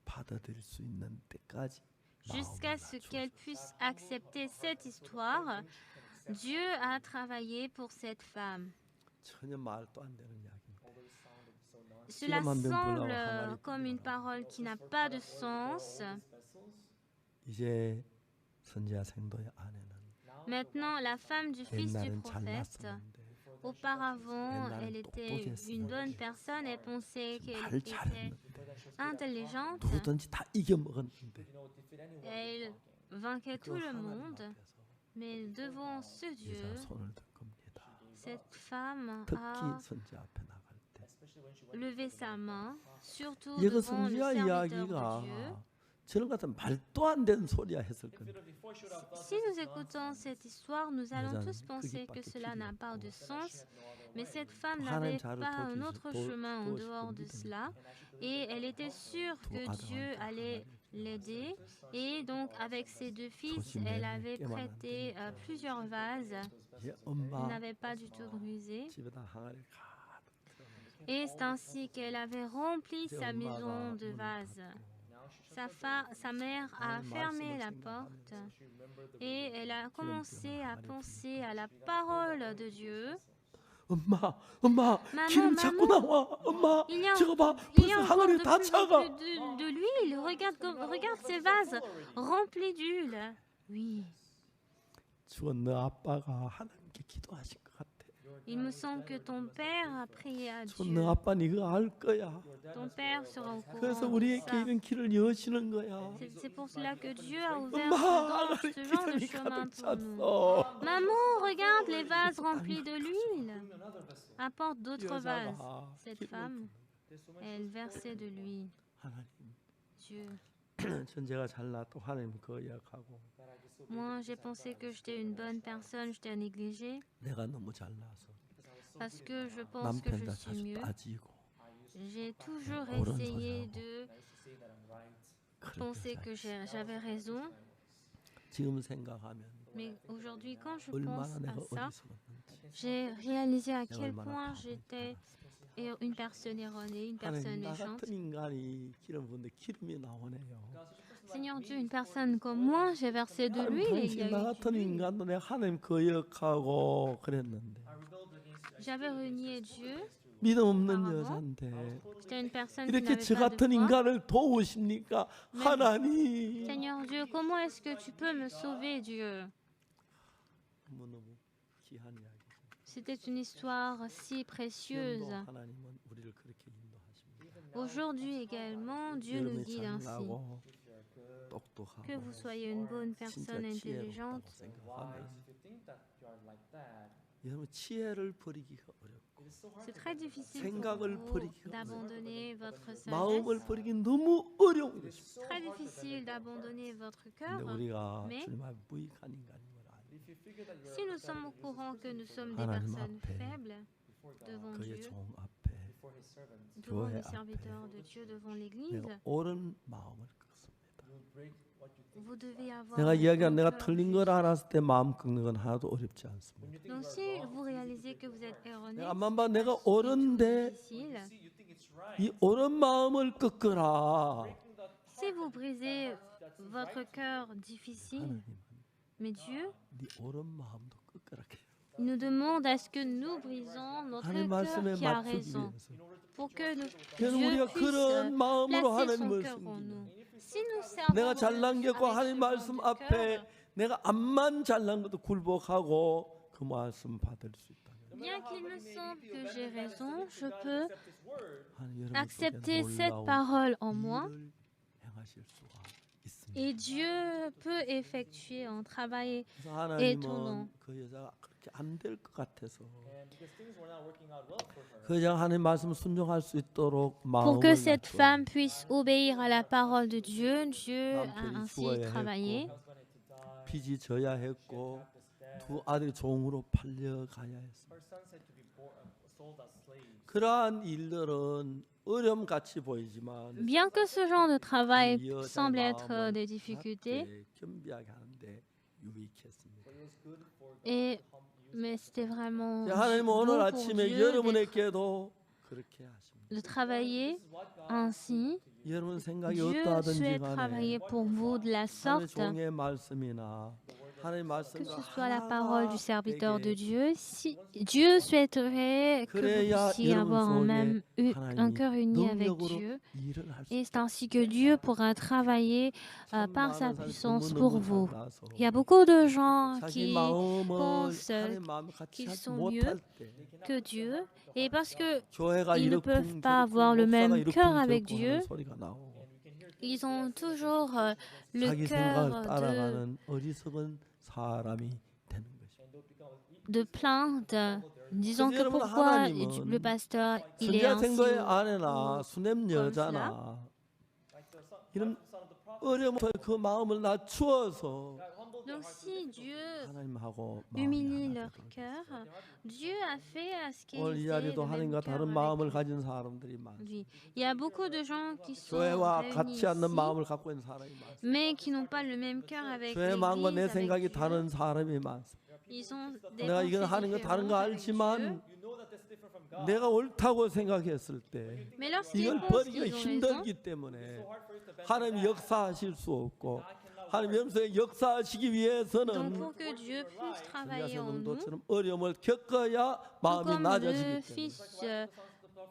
받아들일 수 있는 때까지 jusqu'à ce qu'elle puisse accepter cette histoire. Dieu a travaillé pour cette femme. 전혀 말도 안 되는 이야기입니다. Cela 시험한 명 semble 보려고 항아리 comme une parole qui n'a pas de sens. 이제 선지자 생도의 아내는 Maintenant, la femme du fils du 옛날은 prophète, 잘났었는데 auparavant, 옛날엔 elle était 똑똑했어. une bonne personne, elle pensait qu'elle 말 était 잘했는데 intelligente, 누구든지 다 이겨먹었는데 elle vainquait tout 그 le 하나님 monde, 앞에서 mais devant ce 이사 Dieu, 손을 든 겁니다. cette femme 특히 a 선지 앞에 나갈 때 levé sa main, surtout 이거 devant le 선지자 serviteur de Dieu. 이야기가 저런 같은 말도 안 되는 소리야 했을 건데 Si nous écoutons cette histoire, nous allons 여자는 tous penser que 거기밖에 cela 길이 n'a pas 없고 de sens, mais cette femme 또 하나님 n'avait 자를 pas un autre 도와주시- chemin en 도와주시고 dehors de 믿으니까 cela, et elle était sûre 두 que Dieu 아들한테 allait 하나님 l'aider, et donc avec ses deux fils, elle avait prêté plusieurs vases, 이제 elle 엄마 n'avait pas du tout brisé, 집에다 항아리 가득 et c'est ainsi qu'elle avait rempli 이제 sa 엄마가 maison de 문을 vases. 닫고 Sa mère a 하나님 fermé 말씀을 la 생각하면서 porte et elle a commencé à penser à la parole de Dieu. 엄마 Maman, 기름 자꾸 maman, 나와 엄마 Il y a, 저거 봐 il y a 벌써 encore 항아리 de 다 plus en 차가 plus de l'huile. Regarde ces vases remplis d'huile. Oui, 죽은 너 아빠가 하나님께 기도하신 것 같아 il me semble que ton père a prié à 죽은 Dieu. 너 아빠는 이거 알 거야 Ton père sera au courant 그래서 de 우리에게 ça. 이런 길을 여시는 거야 C'est pour cela que Dieu a ouvert 엄마 ce 하나님 genre de 기름이 chemin 가득 pour nous. 찼어 Maman, regarde les vases remplis de l'huile. Apporte d'autres vases. 여자가 Cette 기름을 femme, elle versait de l'huile. 하나님 Dieu. 전제가 잘났고 하나님 그 약하고 Moi, j'ai pensé que j'étais une bonne personne, je t'ai négligée 내가 너무 잘나서 parce que je pense que je 남편다 suis 자주 mieux. 빠지고 J'ai toujours 옳은 essayé 소리하고 de 그렇게 penser 살- que j'avais raison, 지금 생각하면 mais aujourd'hui, quand je pense 얼마나 내가 à ça, 어리석었는지 j'ai réalisé à 내가 quel 얼마나 point 바보인지 j'étais 알았어요. une personne erronée, une 하나님 personne 나 méchante. 같은 인간이 기름 부는데 기름이 나오네요. Seigneur Dieu, une personne comme moi, j'ai versé de 하나님 l'huile et il y 당신 a 나 eu 같은 de l'huile. 인간도 내가 하나님 거역하고 그랬는데 J'avais renié Dieu. 믿음 없는 Auparavant, 여자인데 J'étais une personne qui 이렇게 n'avait 저 pas de 같은 foi. 인간을 도우십니까? Mais- 하나님 Seigneur Dieu, comment est-ce que tu peux me sauver, Dieu? 너무너무 귀한 이야기죠. C'était une histoire si 지금도 précieuse. 하나님은 우리를 그렇게 인도하십니다. Aujourd'hui également, Dieu nous 여러분이 guide ainsi. 잘나고 Que 똑똑하고 vous soyez une bonne personne 진짜 intelligente. 지혜롭다고 생각하면 If you think that you are like that, 여러분 지혜를 버리기가 어렵고 C'est très difficile pour 생각을 vous 버리기가 d'abandonner votre 마음을 sagesse. 버리기 너무 어려운 것입니다. Très difficile d'abandonner votre cœur. 근데 우리가 mais- 주님 앞에 무익한 인간임을 알고 if you figure that you're Si nous sommes au courant que nous sommes des 하나님 personnes 앞에 faibles before God, devant 그의 Dieu, 종 앞에 before His servants, devant 교회 les 앞에 serviteurs de Dieu, devant l'Église, 내가 옳은 마음을 꺾습니다. you'll break what you think. vous devez avoir 내가 un 이야기한 내가 cœur 틀린 juste. 걸 알았을 때 마음 꺾는 건 하나도 어렵지 않습니다. When you think Donc you si are wrong, vous réalisez que vous êtes erroné, 내가 암만 봐 c'est 내가 pas du tout 옳은데 difficile. see, you think it's right. 이 옳은 마음을 꺾어라. Breaking that Si vous brisez votre cœur difficile, 하나님은 mais Dieu, 네 옳은 마음도 꺾으라 해요. il nous demande à ce que nous brisons notre 하나님 cœur 말씀에 qui a 맞추기 raison, 위해서. pour que 그래서 Dieu 우리가 puisse 그런 마음으로 placer son 하나님을 cœur en 섬기면 nous. Si nous servons 내가 잘난 게 있고 avec 하나님 ce 말씀 bon de 앞에 cœur, 내가 암만 잘난 것도 굴복하고 그 말씀 받을 수 있다. bien qu'il me semble que j'ai raison, je peux accept His word, 하나님 여러분 accepter 속에 cette 놀라운 parole en moi 일을 행하실 수가 있습니다. Et Dieu peut effectuer un travail 그래서 하나님은 étonnant. 그 여자가 그렇게 안 될 것 같아서 And because things were not working out well for her, 그 여자가 하나님 말씀 순종할 수 있도록 Pour que 마음을 cette 낮춰 femme puisse obéir à la parole de Dieu, Dieu a 남편이 ainsi 죽어야 travaillé. 했고 husband had to die, 빚이 져야 했고 have to stand. 두 아들이 종으로 팔려가야 했습니다. Her sons had to be sold as slaves. 그러한 일들은 어려움 같이 보이지만 Bien que ce genre de travail 이 여자의 semble être 마음을 des difficultés, 낮게 겸비하게 하는데 유익했습니다. But it was good for God et, to humble you. mais c'était vraiment 하나님은 bon 오늘 pour 아침에 Dieu 여러분에게도 그렇게 하십니다. de travailler ainsi. 여러분 생각이 Dieu 어떠하든지 souhaite 간에 travailler pour vous de la 하나님의 sorte 종의 말씀이나 하나님 que ce 말씀과 soit la parole du serviteur de 하나님께 Dieu. Si Dieu souhaiterait que vous 그래야 puissiez avoir 여러분 même 속에 un cœur uni avec 능력으로 Dieu. 일을 할 수 Et c'est ainsi que Dieu pourra travailler par sa puissance pour vous. Il y a beaucoup de gens 자기 qui 마음을 pensent 하나님 마음을 같이 qu'ils 하지 sont 못할 때 que Dieu, et parce que 교회가 ils ne peuvent 이러쿵 pas avoir 저러쿵 le même 목사가 cœur 이러쿵 avec 저러쿵 Dieu, 하는 소리가 나오고 ils ont toujours le 자기 cœur 생각을 따라가는 어리석은 사람이 되는 것입니다. de plainte, disant que 여러분, pourquoi 하나님은 le pasteur il est 선지자 ainsi. 생거의 아내나 수냄 cela. 여자나 이런 어려움을 그 마음을 낮추어서 Donc si Dieu 하나님하고 humilie 마음이 leur 하나 되도록 cœur, Dieu a fait à ce qu'ils 오늘 이 aient 자리도 le même 하나님과 cœur 다른 avec 마음을 가진 사람들이 많습니다. lui. Il y a beaucoup de gens qui sont 교회와 réunis 같이 않는 ici, 마음을 갖고 있는 사람이 많습니다. mais qui n'ont pas le même cœur avec 교회 마음과 내 l'Église, 생각이 avec Dieu. 다른 사람이 많습니다. Ils ont des 내가 이건 pensées 하는 거 다른 거 différentes avec Dieu. 알지만 You know that that's different from God. 내가 옳다고 생각했을 때 Mais lorsqu'ils 이걸 pensent 버리기가 qu'ils ont raison, 힘들기 때문에 Hard for you to bend 하나님 역사하실 수 없고 하나님 염소에 역사하시기 donc 위해서는 pour que Dieu puisse travailler en nous, 성도처럼 어려움을 겪어야 tout 마음이 comme le 낮아지기 때문에 fils,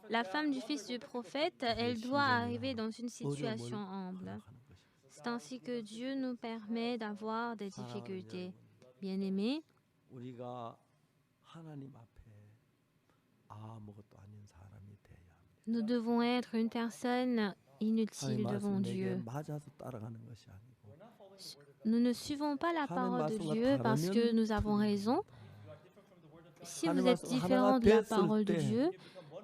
la femme du fils du prophète, elle doit arriver dans une situation humble. 하는 것입니다. C'est ainsi que Dieu nous permet d'avoir des difficultés. Bien-aimés, 우리가 하나님 앞에 아무것도 아닌 사람이 돼야 합니다. nous devons être une personne 하나님 inutile devant 말씀 내게 Dieu. 맞아서 따라가는 것이 아니고 Nous ne suivons pas la parole de Dieu parce que nous avons raison. Si vous êtes différent de la parole de Dieu,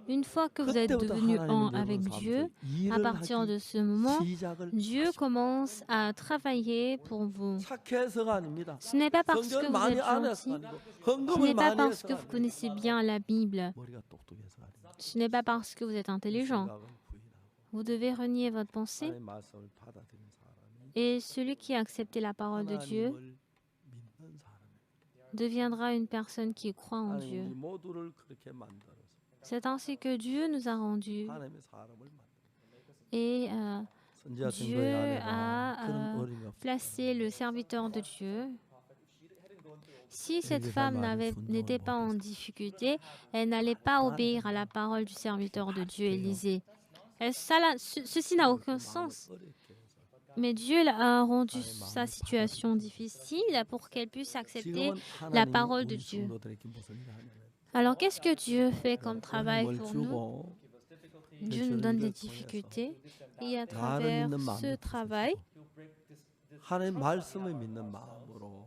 une fois que vous êtes devenu un avec Dieu, à partir de ce moment, Dieu commence à travailler pour vous. 착해서가 아닙니다. Ce n'est pas parce que 성경을 vous 많이 êtes 알아서 gentil, 아니고 ce 헌금을 n'est pas 많이 parce 해서 que vous connaissez bien la Bible, 머리가 똑똑해서가 아닙니다. ce n'est pas parce que vous êtes intelligent. 생각을 부인하고 Vous devez renier votre pensée 하나님의 말씀을 받아들인 사람이 et celui qui a accepté la parole de Dieu 하나님을 믿는 사람입니다. deviendra une personne qui croit en 하나님 Dieu. 우리 모두를 그렇게 만들어서 C'est ainsi que Dieu nous a rendus 하나님의 사람을 만들어서 et 선지자 Dieu 증거의 아내가 a 그런 어린이 없이 placé le serviteur de Dieu. Si cette Élisée femme Marie n'était pas en difficulté, elle n'allait pas obéir à la parole du serviteur de Dieu, Élisée. Ceci n'a aucun sens. 어렵게 해서 Mais Dieu a rendu sa situation difficile pour qu'elle puisse accepter 지금은 la 하나님이 parole de 우리 Dieu. 성도들에게 무슨 일을 하냐면 Alors qu'est-ce que Dieu fait comme travail 어려움을 pour nous? 주고 Dieu nous donne des difficultés et à travers ce travail, 하나님 말씀을 믿는 마음으로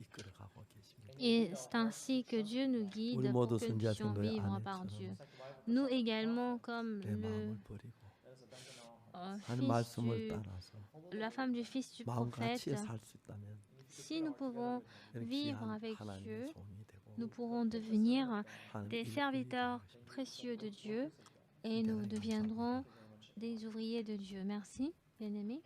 이끌어가고 계십니다. et c'est ainsi que Dieu nous guide 우리 pour 모두 que nous 선지자 puissions 증거의 vivre par Dieu. 아내처럼 Nous également, comme 내 마음을 버리고 하나님 fils 말씀을 따라서 la femme du fils du 마음 prophète, 같이 살 수 있다면 si nous pouvons 이렇게 vivre 귀한 avec 하나님의 Dieu, 종이 되고 nous pourrons devenir 하나님 des 일꾼이 serviteurs 되는 것입니다. précieux de Dieu et nous deviendrons des ouvriers de Dieu. Merci, bien-aimés.